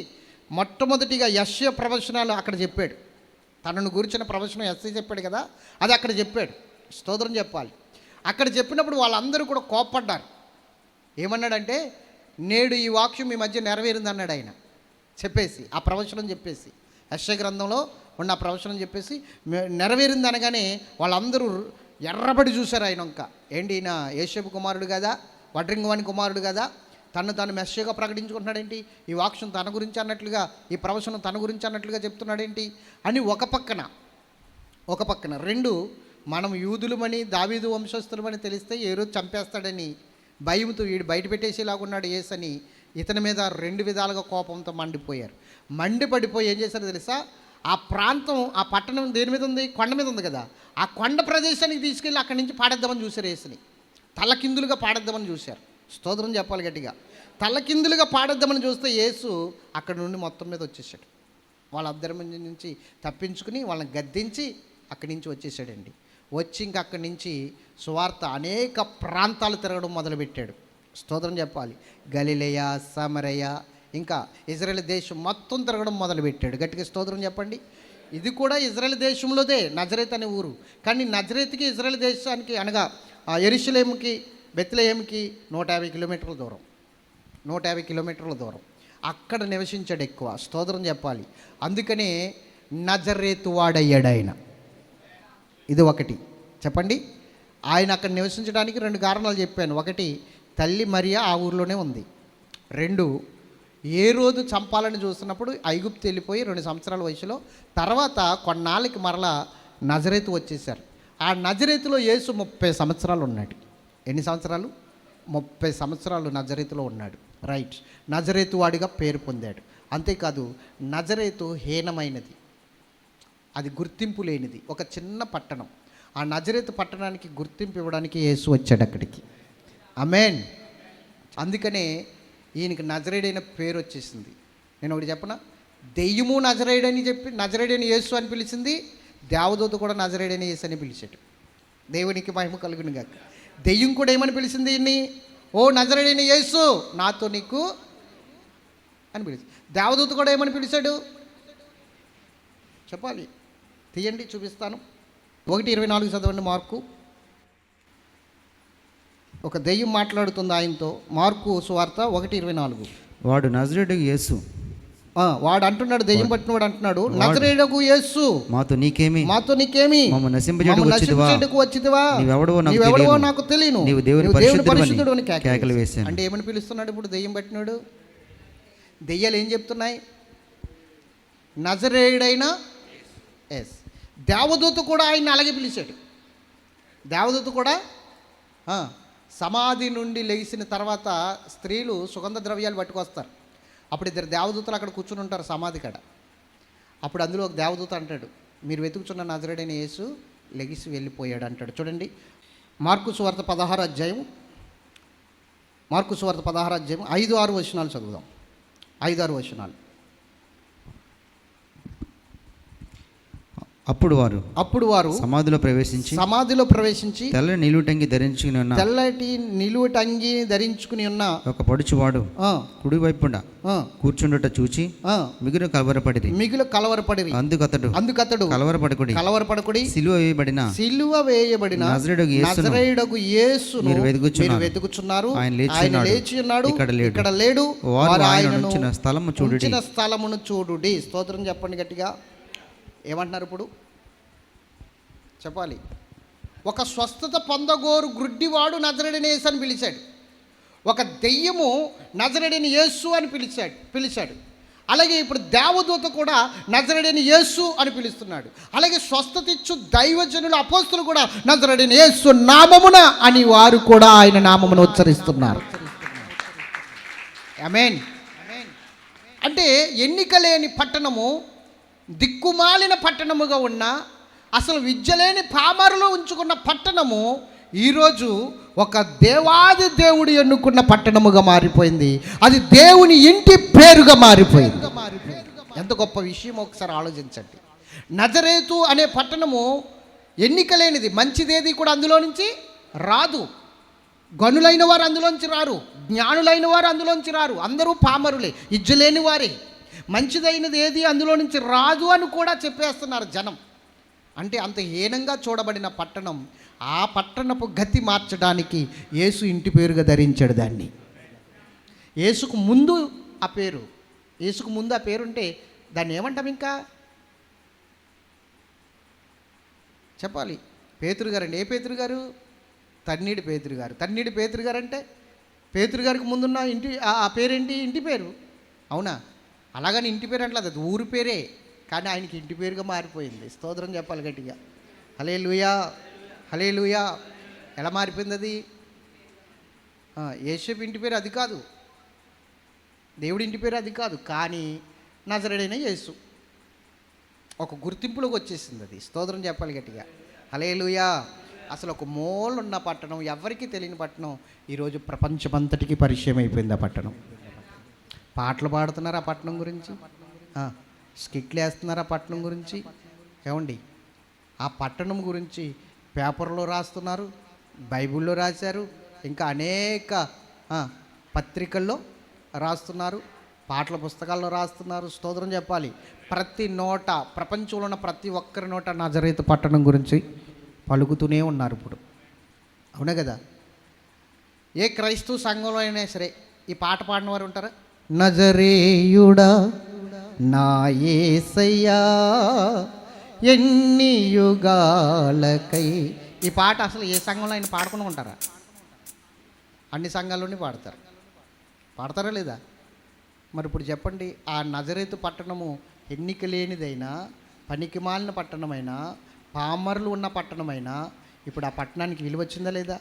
మొట్టమొదటిగా యెషయా ప్రవచనాలు అక్కడ చెప్పాడు. తనను గురించిన ప్రవచనం యెషయా చెప్పాడు కదా, అది అక్కడ చెప్పాడు. స్తోత్రం చెప్పాలి. అక్కడ చెప్పినప్పుడు వాళ్ళందరూ కూడా కోప్పడ్డారు. ఏమన్నాడంటే, నేడు ఈ వాక్యం మీ మధ్య నెరవేరింది అన్నాడు ఆయన. చెప్పేసి ఆ ప్రవచనం చెప్పేసి, యెషయా గ్రంథంలో ఉన్న ఆ ప్రవచనం చెప్పేసి నెరవేరింది అనగానే వాళ్ళందరూ ఎర్రబడి చూశారు ఆయన వంక. ఏంటి, ఈయన యేషపు కుమారుడు కదా, వడ్రింగవాని కుమారుడు కదా, తను తాను మెస్సేగా ప్రకటించుకుంటున్నాడేంటి, ఈ వాక్యం తన గురించి అన్నట్లుగా, ఈ ప్రవచనం తన గురించి అన్నట్లుగా చెప్తున్నాడేంటి అని ఒక పక్కన రెండు, మనం యూదులమని దావీదు వంశస్థులమని తెలిస్తే ఏ రోజు చంపేస్తాడని భయంతో వీడు బయట పెట్టేసేలాగున్నాడు యేసని ఇతని మీద రెండు విధాలుగా కోపంతో మండిపడిపోయి ఏం చేశారో తెలుసా? ఆ ప్రాంతం, ఆ పట్టణం దేని మీద ఉంది? కొండ మీద ఉంది కదా. ఆ కొండ ప్రదేశానికి తీసుకెళ్ళి అక్కడి నుంచి పాడేద్దామని చూశారు యేసుని. తలకిందులుగా పాడేద్దామని చూశారు. స్తోత్రం చెప్పాలి గట్టిగా. తలకిందులుగా పాడేద్దామని చూస్తే యేసు అక్కడి నుండి మొత్తం మీద వచ్చేసాడు. వాళ్ళందరి నుంచి తప్పించుకుని వాళ్ళని గద్దించి అక్కడి నుంచి వచ్చేసాడండి. వచ్చి ఇంకా అక్కడి నుంచి సువార్త అనేక ప్రాంతాలు తిరగడం మొదలుపెట్టాడు. స్తోత్రం చెప్పాలి. గలిలయ, సమరయ, ఇంకా ఇజ్రాయెల్ దేశం మొత్తం తిరగడం మొదలుపెట్టాడు. గట్టిగా స్తోత్రం చెప్పండి. ఇది కూడా ఇజ్రాయెల్ దేశంలోదే, నజరేత్ అనే ఊరు. కానీ నజరేత్కి ఇజ్రాయెల్ దేశానికి అనగా యెరూషలేముకి, బెత్లెహేముకి 150 కిలోమీటర్ల దూరం. 150 కిలోమీటర్ల దూరం. అక్కడ నివసించాడు ఎక్కువ. స్తోత్రం చెప్పాలి. అందుకనే నజరేతు వాడయ్యాడు ఆయన. ఇది ఒకటి చెప్పండి. ఆయన అక్కడ నివసించడానికి 2 కారణాలు చెప్పాను. ఒకటి, తల్లి మరియా ఆ ఊరిలోనే ఉంది. 2, ఏ రోజు చంపాలని చూస్తున్నప్పుడు ఐగుప్తు వెళ్ళిపోయి 2 సంవత్సరాల వయసులో, తర్వాత కొన్నాళ్ళకి మరలా నజరేతు వచ్చేసారు. ఆ నజరేతులో యేసు 30 సంవత్సరాలు ఉన్నాడు. ఎన్ని సంవత్సరాలు? 30 సంవత్సరాలు నజరేతులో ఉన్నాడు. రైట్. నజరేతు వాడిగా పేరు పొందాడు. అంతేకాదు, నజరేతు హీనమైనది, అది గుర్తింపు లేనిది, ఒక చిన్న పట్టణం. ఆ నజరేతు పట్టణానికి గుర్తింపు ఇవ్వడానికి యేసు వచ్చాడు అక్కడికి. ఆమేన్. అందుకనే ఈయనకి నజరేయుడైన పేరు వచ్చేసింది. నేను ఒకటి చెప్పనా? దెయ్యము నజరేయుడని చెప్పి నజరేయుడైన యేసు అని పిలిచింది. దేవదూత కూడా నజరేయుడైన యేసు అని పిలిచాడు. దేవునికి మహిమ కలుగును గాక. దెయ్యం కూడా ఏమని పిలిచింది ఈయన్ని? ఓ నజరేయుడైన యేసు, నాతో నీకు అని పిలిచింది. దేవదూత కూడా ఏమని పిలిచాడు చెప్పాలి. తీయండి, చూపిస్తాను. 1:24 చదవండి. మార్కు. ఒక దెయ్యం మాట్లాడుతుంది ఆయనతో. మార్కు సువార్త 1:24. వాడు నజరేయుడగు యేసు. వాడు అంటున్నాడు, దెయ్యం పట్టిన వాడు అంటున్నాడు, నజరేయుడగు యేసు, మాతో నీకేమి, మమ్మల్ని నశింపజేయుటకు వచ్చితివా? నీవెవడవో నాకు తెలియను, నీవు దేవుని పరిశుద్ధుడు అని కేకలు వేశాను. అంటే ఏమని పిలుస్తున్నాడు ఇప్పుడు దెయ్యం పట్టినాడు? దెయ్యాలు ఏం చెప్తున్నాయి? నజరేయుడైన ఎస్. దేవదూత కూడా ఆయన అలాగే పిలిచాడు. దేవదూత కూడా సమాధి నుండి లెగిసిన తర్వాత స్త్రీలు సుగంధ ద్రవ్యాలు పట్టుకొస్తారు. అప్పుడు 2 దేవదూతలు అక్కడ కూర్చుని ఉంటారు సమాధి కాడ. అప్పుడు అందులో ఒక దేవదూత అంటాడు, మీరు వెతుకుచున్న నజరేయుడైన యేసు లెగిసి వెళ్ళిపోయాడు అంటాడు. చూడండి, మార్కు సువార్త 16వ అధ్యాయం. మార్కు సువార్త 16వ అధ్యాయం 5-6 వచనాలు చదువుదాం. 5-6 వచనాలు. అప్పుడు వారు సమాధిలో ప్రవేశించి తెల్లటి నిలువటంగి ధరించుకుని ఉన్న ఒక పడుచువాడు కుడి వైపున కూర్చుండుట చూచి మిగులు కలవరపడిరి. అందుకతడు కలవరపడకుడి, సిలువ వేయబడిన నజరేయుడగు యేసును మీరు వెతుకుచున్నారు, ఆయన లేచి ఉన్నాడు, ఇక్కడ లేడు, వారు ఆయనను ఉంచిన స్థలమును చూడుడి. స్తోత్రం చెప్పండి గట్టిగా. ఏమంటున్నారు ఇప్పుడు చెప్పాలి. ఒక స్వస్థత పొందగోరు గుడ్డివాడు నజరేయుడైన యేసు అని పిలిచాడు. ఒక దెయ్యము నజరేయుడైన యేసు అని పిలిచాడు. అలాగే ఇప్పుడు దేవదూత కూడా నజరేయుడైన యేసు అని పిలుస్తున్నాడు. అలాగే స్వస్థత ఇచ్చు దైవజనులు, అపోస్తులు కూడా నజరేయుడైన యేసు నామమున అని వారు కూడా ఆయన నామమును ఉచ్చరిస్తున్నారు. ఆమేన్. అంటే ఎన్నిక లేని పట్టణము, దిక్కుమాలిన పట్టణముగా ఉన్న, అసలు విద్య లేని పామరులో ఉంచుకున్న పట్టణము ఈరోజు ఒక దేవాది దేవుడు ఎన్నుకున్న పట్టణముగా మారిపోయింది. అది దేవుని ఇంటి పేరుగా మారిపోయింది. ఎంత గొప్ప విషయం ఒకసారి ఆలోచించండి. నజరేతు అనే పట్టణము ఎన్నిక లేనిది, మంచిదేది కూడా అందులో నుంచి రాదు. గనులైన వారు అందులోంచి రారు, జ్ఞానులైన వారు అందులోంచి రారు, అందరూ పామరులే, ఇజ్జలేని వారే. మంచిదైనది ఏది అందులో నుంచి రాదు అని కూడా చెప్పేస్తున్నారు జనం. అంటే అంత హీనంగా చూడబడిన పట్టణం, ఆ పట్టణపు గతి మార్చడానికి యేసు ఇంటి పేరుగా ధరించాడు దాన్ని. యేసుకు ముందు ఆ పేరు, యేసుకు ముందు ఆ పేరుంటే దాన్ని ఏమంటాం ఇంకా చెప్పాలి. పేతురు గారు అండి. ఏ పేతురు గారు? తన్నీడి పేతురు గారు. తన్నీడి పేతురు గారు అంటే పేతురు గారికి ముందున్న ఇంటి ఆ పేరేంటి? ఇంటి పేరు. అవునా? అలాగని ఇంటి పేరు అంటే అది ఊరి పేరే, కానీ ఆయనకి ఇంటి పేరుగా మారిపోయింది. స్తోత్రం చెప్పాలి గట్టిగా. హల్లెలూయా, హల్లెలూయా. ఎలా మారిపోయింది అది? యేసేపు ఇంటి పేరు అది కాదు, దేవుడి ఇంటి పేరు అది కాదు, కానీ నజరేయుడైన యేసు ఒక గుర్తింపులోకి వచ్చేసింది అది. స్తోత్రం చెప్పాలి గట్టిగా. హల్లెలూయా. అసలు ఒక మూలున్న పట్టణం, ఎవరికీ తెలియని పట్టణం ఈరోజు ప్రపంచమంతటికి పరిచయం అయిపోయింది. ఆ పట్టణం పాటలు పాడుతున్నారు ఆ పట్టణం గురించి, స్కిట్లు వేస్తున్నారు ఆ పట్టణం గురించి. ఏమండి, ఆ పట్టణం గురించి పేపర్లో రాస్తున్నారు, బైబిల్లో రాశారు, ఇంకా అనేక పత్రికల్లో రాస్తున్నారు, పాటల పుస్తకాల్లో రాస్తున్నారు. స్తోత్రం చెప్పాలి. ప్రతి నోట, ప్రపంచంలో ఉన్న ప్రతి ఒక్కరి నోట నజరేతు పట్టణం గురించి పలుకుతూనే ఉన్నారు ఇప్పుడు. అవునా కదా? ఏ క్రైస్తవ సంఘంలో అయినా సరే ఈ పాట పాడిన వారు ఉంటారా? నజరేయుడా నా యేసయ్యా ఎన్ని యుగాలకై. ఈ పాట అసలు ఏ సంఘంలో ఆయన పాడుకుని ఉంటారా? అన్ని సంఘాల్లోనే పాడతారు. పాడతారా లేదా? మరి ఇప్పుడు చెప్పండి, ఆ నజరేతు పట్టణము ఎన్నిక లేనిదైనా, పనికి మాలిన పట్టణమైనా, పామరులు ఉన్న పట్టణమైనా, ఇప్పుడు ఆ పట్టణానికి విలువ వచ్చిందా లేదా?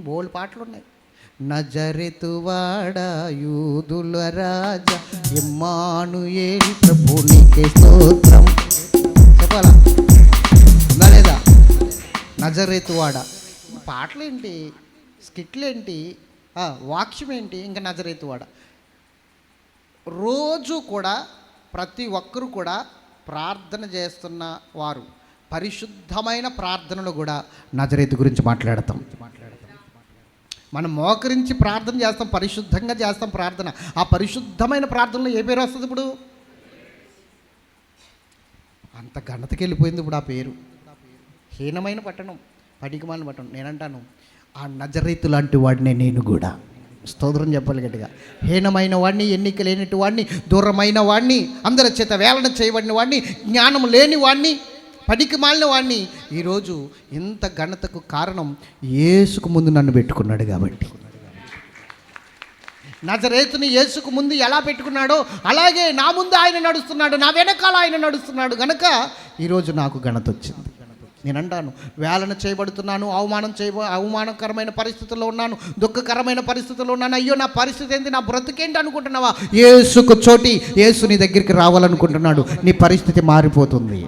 బోల్డ్ పాటలు ఉన్నాయి. నజరేతువాడ యూదుల రాజా ఇమ్మానుయేలు ప్రభునికే స్తోత్రం. చెప్పాలా? ఉందా లేదా? నజరేతువాడ పాటలేంటి, స్కిట్లేంటి, వాక్యం ఏంటి, ఇంకా నజరేతువాడ. రోజు కూడా ప్రతి ఒక్కరు కూడా ప్రార్థన చేస్తున్న వారు పరిశుద్ధమైన ప్రార్థనలు కూడా నజరేతు గురించి మాట్లాడతాం. మనం మోకరించి ప్రార్థన చేస్తాం, పరిశుద్ధంగా చేస్తాం ప్రార్థన. ఆ పరిశుద్ధమైన ప్రార్థనలో ఏ పేరు వస్తుంది? ఇప్పుడు అంత ఘనతకి వెళ్ళిపోయింది ఇప్పుడు ఆ పేరు. హీనమైన పట్టణం, పనికిమాలిన పట్టణం. నేనంటాను, ఆ నజరేతు లాంటి వాడినే నేను కూడా. స్తోత్రం చెప్పాలి గట్టిగా. హీనమైన వాడిని, ఎన్నిక లేనిటి వాడిని, దూరమైన వాడిని, అందరి చేత వేలన చేయబడిన వాడిని, జ్ఞానం లేని వాడిని, పనికి మాలిన వాడిని ఈరోజు ఇంత ఘనతకు కారణం యేసుకు ముందు నన్ను పెట్టుకున్నాడు కాబట్టి. నజరేతుని యేసుకు ముందు ఎలా పెట్టుకున్నాడో అలాగే నా ముందు ఆయన నడుస్తున్నాడు, నా వెనకాల ఆయన నడుస్తున్నాడు గనక ఈరోజు నాకు ఘనత వచ్చింది. నేను అంటాను, వేలన చేయబడుతున్నాను, అవమానకరమైన పరిస్థితుల్లో ఉన్నాను, దుఃఖకరమైన పరిస్థితుల్లో ఉన్నాను. అయ్యో నా పరిస్థితి ఏంటి, నా బ్రతుకేంటి అనుకుంటున్నావా? యేసుకు చోటి, యేసు నీ దగ్గరికి రావాలనుకుంటున్నాడు. నీ పరిస్థితి మారిపోతుంది.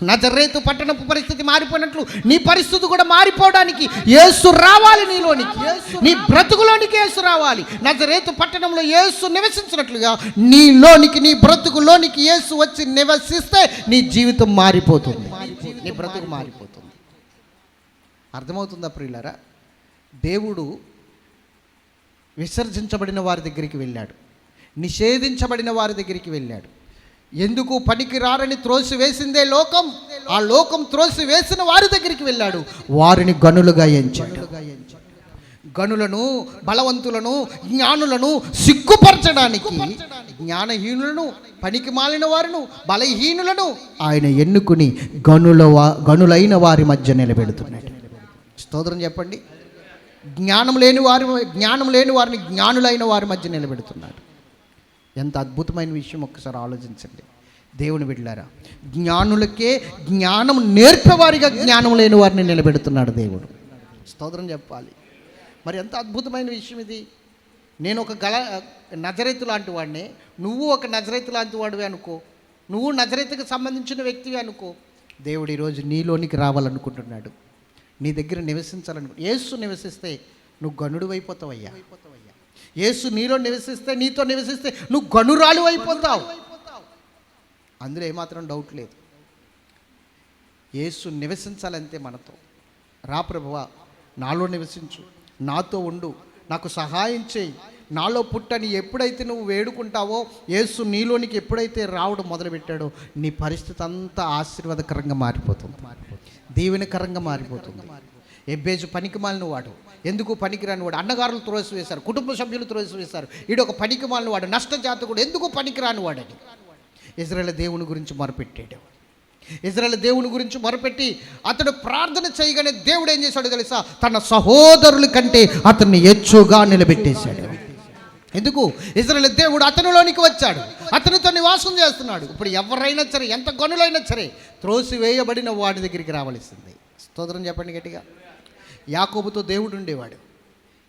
నజరేతు పట్టణపు పరిస్థితి మారిపోయినట్లు నీ పరిస్థితి కూడా మారిపోవడానికి యేసు రావాలి నీలోనికి, నీ బ్రతుకులోనికి యేసు రావాలి. నజరేతు పట్టణంలో యేసు నివసించినట్లుగా నీలోనికి, నీ బ్రతుకులోనికి యేసు వచ్చి నివసిస్తే నీ జీవితం మారిపోతుంది, నీ బ్రతుకు మారిపోతుంది. అర్థమవుతుందా ప్రియులారా? దేవుడు విసర్జించబడిన వారి దగ్గరికి వెళ్ళాడు, నిషేధించబడిన వారి దగ్గరికి వెళ్ళాడు. ఎందుకు పనికి రారని త్రోసివేసిందే లోకం, ఆ లోకం త్రోసివేసిన వారి దగ్గరికి వెళ్ళాడు, వారిని గనులుగా ఎంచాడు. గనులను, బలవంతులను, జ్ఞానులను సిగ్గుపరచడానికి జ్ఞానహీనులను, పనికి మాలిన వారును, బలహీనులను ఆయన ఎన్నుకుని గనులైన వారి మధ్య నిలబెడుతున్నాడు. స్తోత్రం చెప్పండి. జ్ఞానం లేని వారిని జ్ఞానులైన వారి మధ్య నిలబెడుతున్నాడు. ఎంత అద్భుతమైన విషయం ఒక్కసారి ఆలోచించండి. దేవుని బిడ్డలారా, జ్ఞానులకే జ్ఞానం నేర్పేవారిగా జ్ఞానం లేని వారిని నిలబెడుతున్నాడు దేవుడు. స్తోత్రం చెప్పాలి. మరి ఎంత అద్భుతమైన విషయం ఇది. నేను ఒక నజరేతు లాంటి వాడిని, నువ్వు ఒక నజరేతు లాంటి వాడివి అనుకో, నువ్వు నజరేతుకు సంబంధించిన వ్యక్తివి అనుకో. దేవుడు ఈరోజు నీలోనికి రావాలనుకుంటున్నాడు, నీ దగ్గర నివసించాలను. యేసు నివసిస్తే నువ్వు గనుడు అయిపోతావయ్యా. యేసు నీలో నివసిస్తే, నీతో నివసిస్తే నువ్వు గనురాలు అయిపోతావు. అందులో ఏమాత్రం డౌట్ లేదు. యేసు నివసించాలంతే మనతో. రా ప్రభువా, నాలో నివసించు, నాతో ఉండు, నాకు సహాయం చేయి, నాలో పుట్టని ఎప్పుడైతే నువ్వు వేడుకుంటావో, యేసు నీలోనికి ఎప్పుడైతే రావడం మొదలుపెట్టాడో నీ పరిస్థితి అంతా ఆశీర్వాదకరంగా మారిపోతుంది, దీవెనకరంగా మారిపోతుంది. ఎబ్బేజు పనికిమాలిన వాడు, ఎందుకు పనికిరాని వాడు, అన్నగారులు త్రోసివేశారు, కుటుంబ సభ్యులు త్రోసివేశారు, ఈడొక పనికిమాలిన వాడు, నష్టజాతకుడు, ఎందుకు పనికిరాని వాడని ఇజ్రాయేల్ దేవుని గురించి మొరపెట్టాడు. ఇజ్రాయేల్ దేవుని గురించి మొరపెట్టి అతడు ప్రార్థన చేయగానే దేవుడు ఏం చేశాడో తెలుసా? తన సహోదరుల కంటే అతన్ని ఎచ్చుగా నిలబెట్టేశాడు. ఎందుకు? ఇజ్రాయేల్ దేవుడు అతనిలోనికి వచ్చాడు, అతనితో నివాసం చేస్తున్నాడు. ఇప్పుడు ఎవరైనా సరే, ఎంత గనులైనా సరే, త్రోసివేయబడిన వాడి దగ్గరికి రావలసింది. స్తోత్రం చెప్పండి గట్టిగా. యాకోబుతో దేవుడు ఉండేవాడు,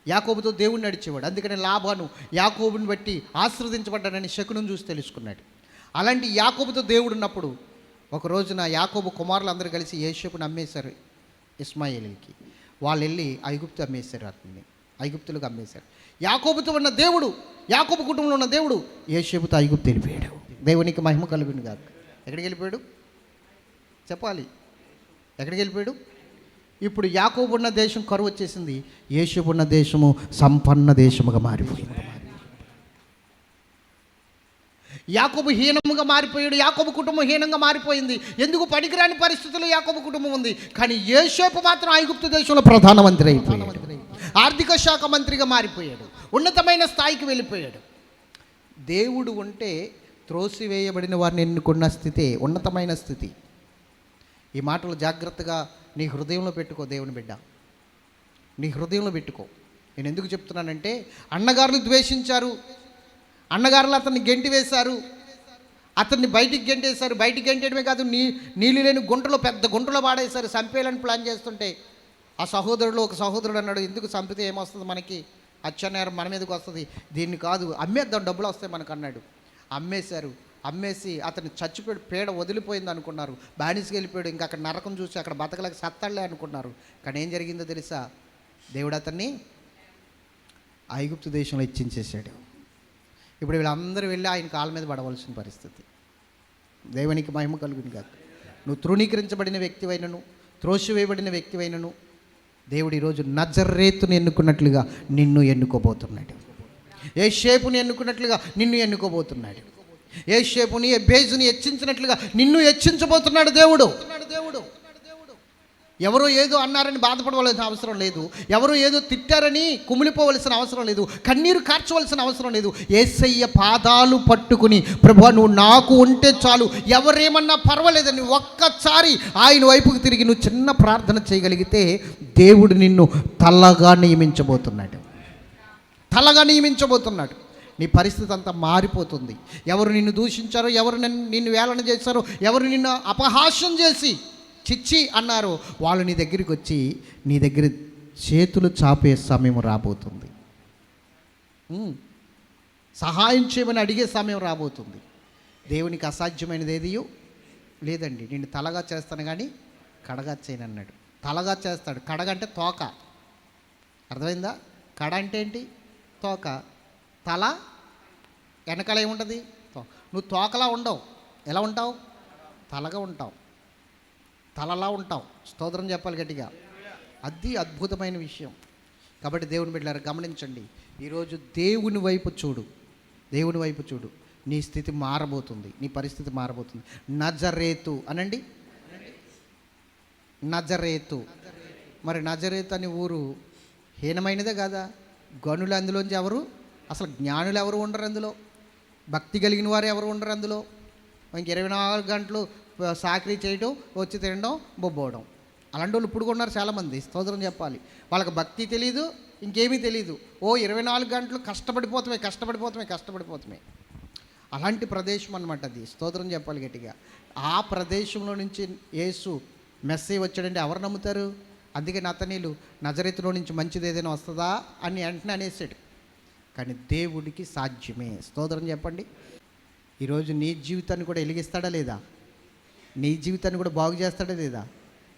యాకోబుతో దేవుడు నడిచేవాడు. అందుకని లాబాను యాకోబుని బట్టి ఆశీర్వదించబడ్డాడని శకునం చూసి తెలుసుకున్నాడు. అలాంటి యాకోబుతో దేవుడు ఉన్నప్పుడు ఒక రోజున యాకోబు కుమారులు అందరూ కలిసి యోసేపుని అమ్మేశారు ఇస్మాయిలీకి. వాళ్ళు వెళ్ళి ఐగుప్తు అమ్మేశారు, అతన్ని ఐగుప్తులకు అమ్మేశారు. యాకోబుతో ఉన్న దేవుడు, యాకోబు కుటుంబంలో ఉన్న దేవుడు యోసేపుతో ఐగుప్తు వెళ్ళిపోయాడు. దేవునికి మహిమ కలుగును కాదు. ఎక్కడికి వెళ్ళిపోయాడు చెప్పాలి? ఎక్కడికి వెళ్ళిపోయాడు? ఇప్పుడు యాకోబు ఉన్న దేశం కరువు వచ్చేసింది, యోసేపు ఉన్న దేశము సంపన్న దేశముగా మారిపోయింది. యాకోబు హీనంగా మారిపోయాడు, యాకోబు కుటుంబం హీనంగా మారిపోయింది. ఎందుకు? పనికిరాని పరిస్థితుల్లో యాకోబు కుటుంబం ఉంది. కానీ యోసేపు మాత్రం ఐగుప్తు దేశంలో ప్రధానమంత్రి అయిపోయాడు, ఆర్థిక శాఖ మంత్రిగా మారిపోయాడు, ఉన్నతమైన స్థాయికి వెళ్ళిపోయాడు. దేవుడు ఉంటే త్రోసివేయబడిన వారిని ఎన్నుకున్న స్థితి ఉన్నతమైన స్థితి. ఈ మాటలు జాగ్రత్తగా నీ హృదయంలో పెట్టుకో దేవుని బిడ్డ, నీ హృదయంలో పెట్టుకో. నేను ఎందుకు చెప్తున్నానంటే, అన్నగారులు ద్వేషించారు, అన్నగారులు అతన్ని గెంటి వేశారు, అతన్ని బయటికి గెంటేశారు. బయటికి గెంటేయడమే కాదు, నీళ్ళు లేని గుంటలో, పెద్ద గుంటలో పాడేశారు. చంపేయాలని ప్లాన్ చేస్తుంటే ఆ సహోదరుడు, ఒక సహోదరుడు అన్నాడు, ఎందుకు చంపితే ఏమొస్తుంది మనకి, అచ్చనేరం మన మీదకి వస్తుంది, దీన్ని కాదు అమ్మేద్దాం, డబ్బులు వస్తాయి మనకు అన్నాడు. అమ్మేశారు. అమ్మేసి అతను చచ్చిపోయాడు, పేడ వదిలిపోయింది అనుకున్నారు, బానిసకి వెళ్ళిపోయాడు. ఇంకా అక్కడ నరకం చూసి అక్కడ బతకలేక సత్తాళ్లే అనుకున్నారు. కానీ ఏం జరిగిందో తెలుసా? దేవుడు అతన్ని ఐగుప్తు దేశంలో ఇచ్చించేశాడు. ఇప్పుడు వీళ్ళందరూ వెళ్ళి ఆయన కాళ్ళ మీద పడవలసిన పరిస్థితి. దేవునికి మహిమ కలుగును కాదు. నువ్వు తృణీకరించబడిన వ్యక్తివైనను, త్రోసివేయబడిన వ్యక్తివైనను, దేవుడు ఈరోజు నజరేతుని ఎన్నుకున్నట్లుగా నిన్ను ఎన్నుకోబోతున్నాడు. యోసేపుని ఎన్నుకున్నట్లుగా నిన్ను ఎన్నుకోబోతున్నాడు. యోసేపుని, ఎబ్బేజుని హెచ్చించినట్లుగా నిన్ను హెచ్చించబోతున్నాడు దేవుడు. ఎవరో ఏదో అన్నారని బాధపడవలసిన అవసరం లేదు, ఎవరో ఏదో తిట్టారని కుమిలిపోవలసిన అవసరం లేదు, కన్నీరు కార్చవలసిన అవసరం లేదు. యేసయ్య పాదాలు పట్టుకుని, ప్రభువా నువ్వు నాకు ఉంటే చాలు, ఎవరేమన్నా పర్వాలేదని ఒక్కసారి ఆయన వైపుకి తిరిగి నువ్వు చిన్న ప్రార్థన చేయగలిగితే దేవుడు నిన్ను తలగా నియమించబోతున్నాడు, తలగా నియమించబోతున్నాడు. నీ పరిస్థితి అంతా మారిపోతుంది. ఎవరు నిన్ను దూషించారో, ఎవరు నిన్ను వేలన చేశారో, ఎవరు నిన్ను అపహాస్యం చేసి చిచ్చి అన్నారు, వాళ్ళు నీ దగ్గరికి వచ్చి నీ దగ్గర చేతులు చాపే సమయం రాబోతుంది, సహాయం చేయమని అడిగే సమయం రాబోతుంది. దేవునికి అసాధ్యమైనది ఏది లేదండి. నేను తలగా చేస్తాను కానీ కడగా చేయను అన్నాడు. తలగా చేస్తాడు, కడగంటే తోక, అర్థమైందా? కడ అంటే ఏంటి? తోక. తల వెనకాల ఏముంటుంది? నువ్వు తోకలా ఉండవు, ఎలా ఉంటావు? తలగా ఉంటావు, తలలా ఉంటావు. స్తోత్రం చెప్పాలి గట్టిగా. అది అద్భుతమైన విషయం. కాబట్టి దేవుని బిడ్డలారా గమనించండి, ఈరోజు దేవుని వైపు చూడు, దేవుని వైపు చూడు. నీ స్థితి మారబోతుంది, నీ పరిస్థితి మారబోతుంది. నజరేతు అనండి, నజరేతు. మరి నజరేతు అనే ఊరు హీనమైనదే కాదా? గనులు అందులోంచి ఎవరు, అసలు జ్ఞానులు ఎవరు ఉండరు అందులో, భక్తి కలిగిన వారు ఎవరు ఉండరు అందులో. ఇంక 24 గంటలు సాకరీ చేయడం, వచ్చి తినడం, బొబ్బోవడం. అలాంటి వాళ్ళు ఇప్పుడు ఉన్నారు చాలామంది. స్తోత్రం చెప్పాలి. వాళ్ళకి భక్తి తెలీదు, ఇంకేమీ తెలీదు. 24 గంటలు కష్టపడిపోతామే. అలాంటి ప్రదేశం అనమాట అది. స్తోత్రం చెప్పాలి గట్టిగా. ఆ ప్రదేశంలో నుంచి యేసు మెస్సేజ్ వచ్చాడంటే ఎవరు నమ్ముతారు? అందుకే నతనీలు నజరేతులో నుంచి మంచిది ఏదైనా వస్తుందా అని వెంటనే అనేసాడు. కానీ దేవుడికి సాధ్యమే. స్తోత్రం చెప్పండి. ఈరోజు నీ జీవితాన్ని కూడా వెలిగిస్తాడా లేదా? నీ జీవితాన్ని కూడా బాగు చేస్తాడా లేదా?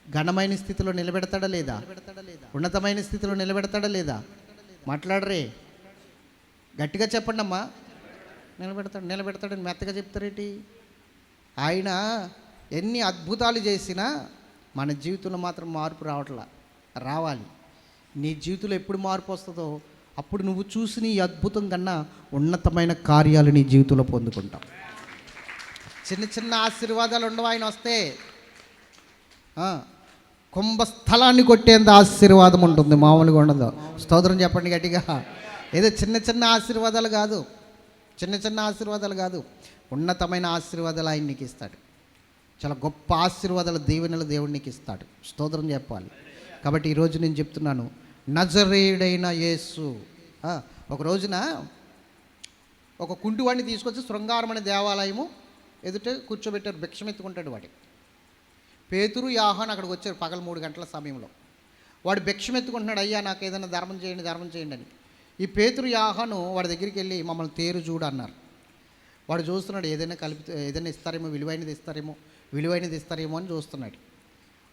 ఘనమైన స్థితిలో నిలబెడతాడా లేదా? ఉన్నతమైన స్థితిలో నిలబెడతాడా లేదా? మాట్లాడరే, గట్టిగా చెప్పండి అమ్మా. నిలబెడతాడని మెత్తగా చెప్తారేంటి? ఆయన ఎన్ని అద్భుతాలు చేసినా మన జీవితంలో మాత్రం మార్పు రావాలి. నీ జీవితంలో ఎప్పుడు మార్పు వస్తుందో అప్పుడు నువ్వు చూసిన ఈ అద్భుతం కన్నా ఉన్నతమైన కార్యాలు నీ జీవితంలో పొందుకుంటావు. చిన్న చిన్న ఆశీర్వాదాలు ఉండవు. ఆయన వస్తే కుంభస్థలాన్ని కొట్టేంత ఆశీర్వాదం ఉంటుంది, మామూలుగా ఉండదు. స్తోత్రం చెప్పండి గట్టిగా. ఏదో చిన్న చిన్న ఆశీర్వాదాలు కాదు, ఉన్నతమైన ఆశీర్వాదాలు ఆయన నీకు ఇస్తాడు. చాలా గొప్ప ఆశీర్వాదాల దీవెనలు దేవుడు నీకు ఇస్తాడు. స్తోత్రం చెప్పాలి. కాబట్టి ఈరోజు నేను చెప్తున్నాను, నజరేయుడైన యేసు. ఒక రోజున ఒక కుంటివాడిని తీసుకొచ్చి శృంగారం అనే దేవాలయము ఎదుట కూర్చోబెట్టారు, భిక్షం ఎత్తుకుంటాడు వాడి. పేతురు యోహాను అక్కడికి వచ్చారు పగల 3 గంటల సమయంలో. వాడు భిక్షం ఎత్తుకుంటున్నాడు, అయ్యా నాకు ఏదైనా ధర్మం చేయండి అని. ఈ పేతురు యోహాను వాడి దగ్గరికి వెళ్ళి మమ్మల్ని తేరు చూడు అన్నారు. వాడు చూస్తున్నాడు, ఏదైనా ఇస్తారేమో, విలువైనది ఇస్తారేమో అని చూస్తున్నాడు.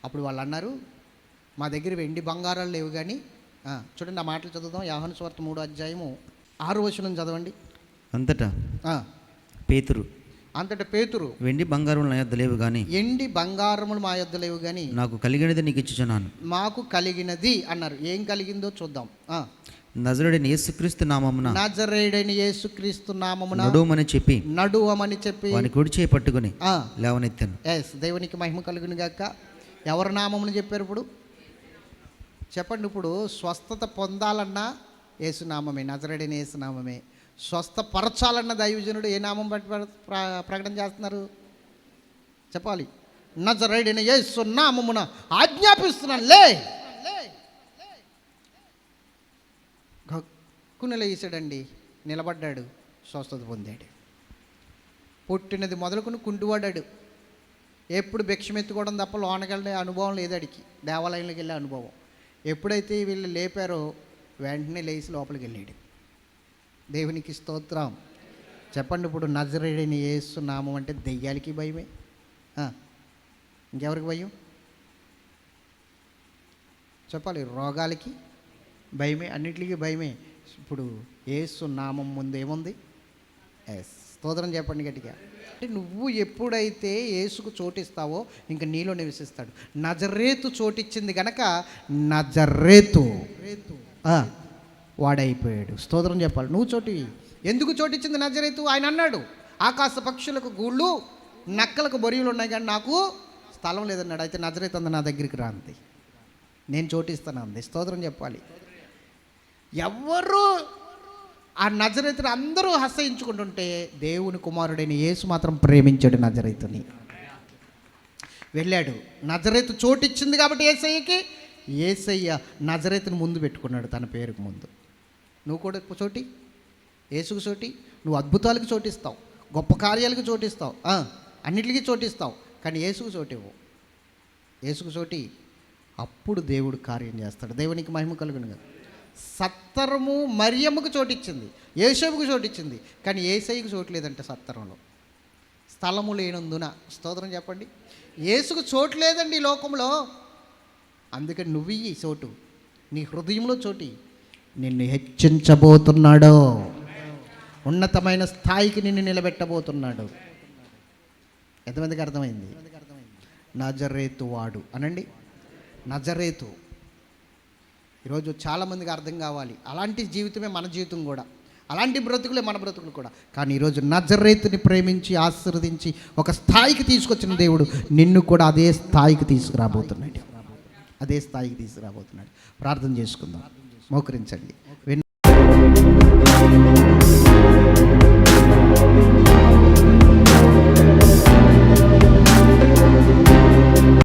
అప్పుడు వాళ్ళు అన్నారు, మా దగ్గర వెండి బంగారాలు లేవు కానీ చూడండి, ఆ మాటలు చదువుదాం. యోహాను సువార్త 3వ అధ్యాయము 6వ వచనం చదవండి. అంతటా పేతురు, వెండి బంగారం నా యొద్ద లేవు కానీ, ఎండి బంగారములు మా యొద్ద లేవు కానీ నాకు కలిగినది నీకు ఇచ్చుచున్నాను. మాకు కలిగినది అన్నారు. ఏం కలిగిందో చూద్దాం. నజరేయుడైన యేసుక్రీస్తు నామమున నడువమని చెప్పి వాని కుడి చేయి పట్టుకుని లేవనెత్తాను. దేవునికి మహిమ కలుగును గాక. ఎవరి నామమును చెప్పారు? ఇప్పుడు చెప్పండి. ఇప్పుడు స్వస్థత పొందాలన్నా యేసునామమే, నజరేయుడైన యేసునామమే. స్వస్థపరచాలన్న దైవజనుడు ఏ నామం బట్టి ప్రకటన చేస్తున్నారు? చెప్పాలి. నజరేయుడైన యేసు నామమున ఆజ్ఞాపిస్తున్నాను, లే. గక్కున లేచాడండి, నిలబడ్డాడు, స్వస్థత పొందాడు. పుట్టినది మొదలుకొని కుంటుపడ్డాడు. ఎప్పుడు భిక్షం ఎత్తుకోవడం తప్ప లోనకెళ్ళే అనుభవం లేదు అడికి, దేవాలయంలోకి వెళ్ళే అనుభవం. ఎప్పుడైతే వీళ్ళు లేపారో వెంటనే లేచి లోపలికి వెళ్ళాడు. దేవునికి స్తోత్రం చెప్పండి. ఇప్పుడు నజరేయుడైన యేసు నామం అంటే దెయ్యాలకి భయమే, ఇంకెవరికి భయం? చెప్పాలి. రోగాలకి భయమే, అన్నిటికీ భయమే. ఇప్పుడు యేసు నామం ముందు ఏముంది? స్తోత్రం చెప్పండి గట్టిగా. నువ్వు ఎప్పుడైతే యేసుకు చోటిస్తావో ఇంక నీలో నివసిస్తాడు. నజరేతు చోటిచ్చింది కనుక నజరేతు వాడైపోయాడు. స్తోత్రం చెప్పాలి. నువ్వు చోటివి. ఎందుకు చోటిచ్చింది నజరేతు? ఆయన అన్నాడు, ఆకాశ పక్షులకు గూళ్ళు, నక్కలకు బొరియలు ఉన్నాయి కానీ నాకు స్థలం లేదన్నాడు. అయితే నజరేతు అంది, నా దగ్గరికి రా అంది, నేను చోటిస్తాను అంది. స్తోత్రం చెప్పాలి. ఎవరు ఆ నజరేతుని అందరూ హస్తయించుకుంటుంటే దేవుని కుమారుడైన యేసు మాత్రం ప్రేమించాడు నజరేతుని. వెళ్ళాడు. నజరేతు చోటిచ్చింది కాబట్టి యేసయ్య నజరేతుని ముందు పెట్టుకున్నాడు, తన పేరుకు ముందు. నువ్వు కూడా చోటి, యేసుకు చోటి. నువ్వు అద్భుతాలకు చోటిస్తావు, గొప్ప కార్యాలకు చోటిస్తావు, అన్నిటికీ చోటిస్తావు, కానీ యేసుకు చోటివ్వు. యేసుకు చోటి, అప్పుడు దేవుడు కార్యం చేస్తాడు. దేవునికి మహిమ కలుగును కదా. సత్తరము మరియమ్మకు చోటిచ్చింది, యేసేపుకు చోటిచ్చింది, కానీ యేసయ్యకు చోటు లేదంటే సత్తరంలో స్థలము లేనందున. స్తోత్రం చెప్పండి. యేసుకు చోటు లేదండి ఈ లోకంలో. అందుకని నువ్వు ఈ చోటు, నీ హృదయంలో చోటి. నిన్ను హెచ్చించబోతున్నాడు, ఉన్నతమైన స్థాయికి నిన్ను నిలబెట్టబోతున్నాడు. ఎంతమందికి అర్థమైంది? నజరేతు వాడు అనండి. నజరేతు ఈరోజు చాలామందికి అర్థం కావాలి. అలాంటి జీవితమే మన జీవితం కూడా, అలాంటి బ్రతుకులే మన బ్రతుకులు కూడా. కానీ ఈరోజు నజరేతుని ప్రేమించి ఆశీర్వదించి ఒక స్థాయికి తీసుకొచ్చిన దేవుడు నిన్ను కూడా అదే స్థాయికి తీసుకురాబోతున్నాడు. ప్రార్థన చేసుకుందాం. మోకరించండి.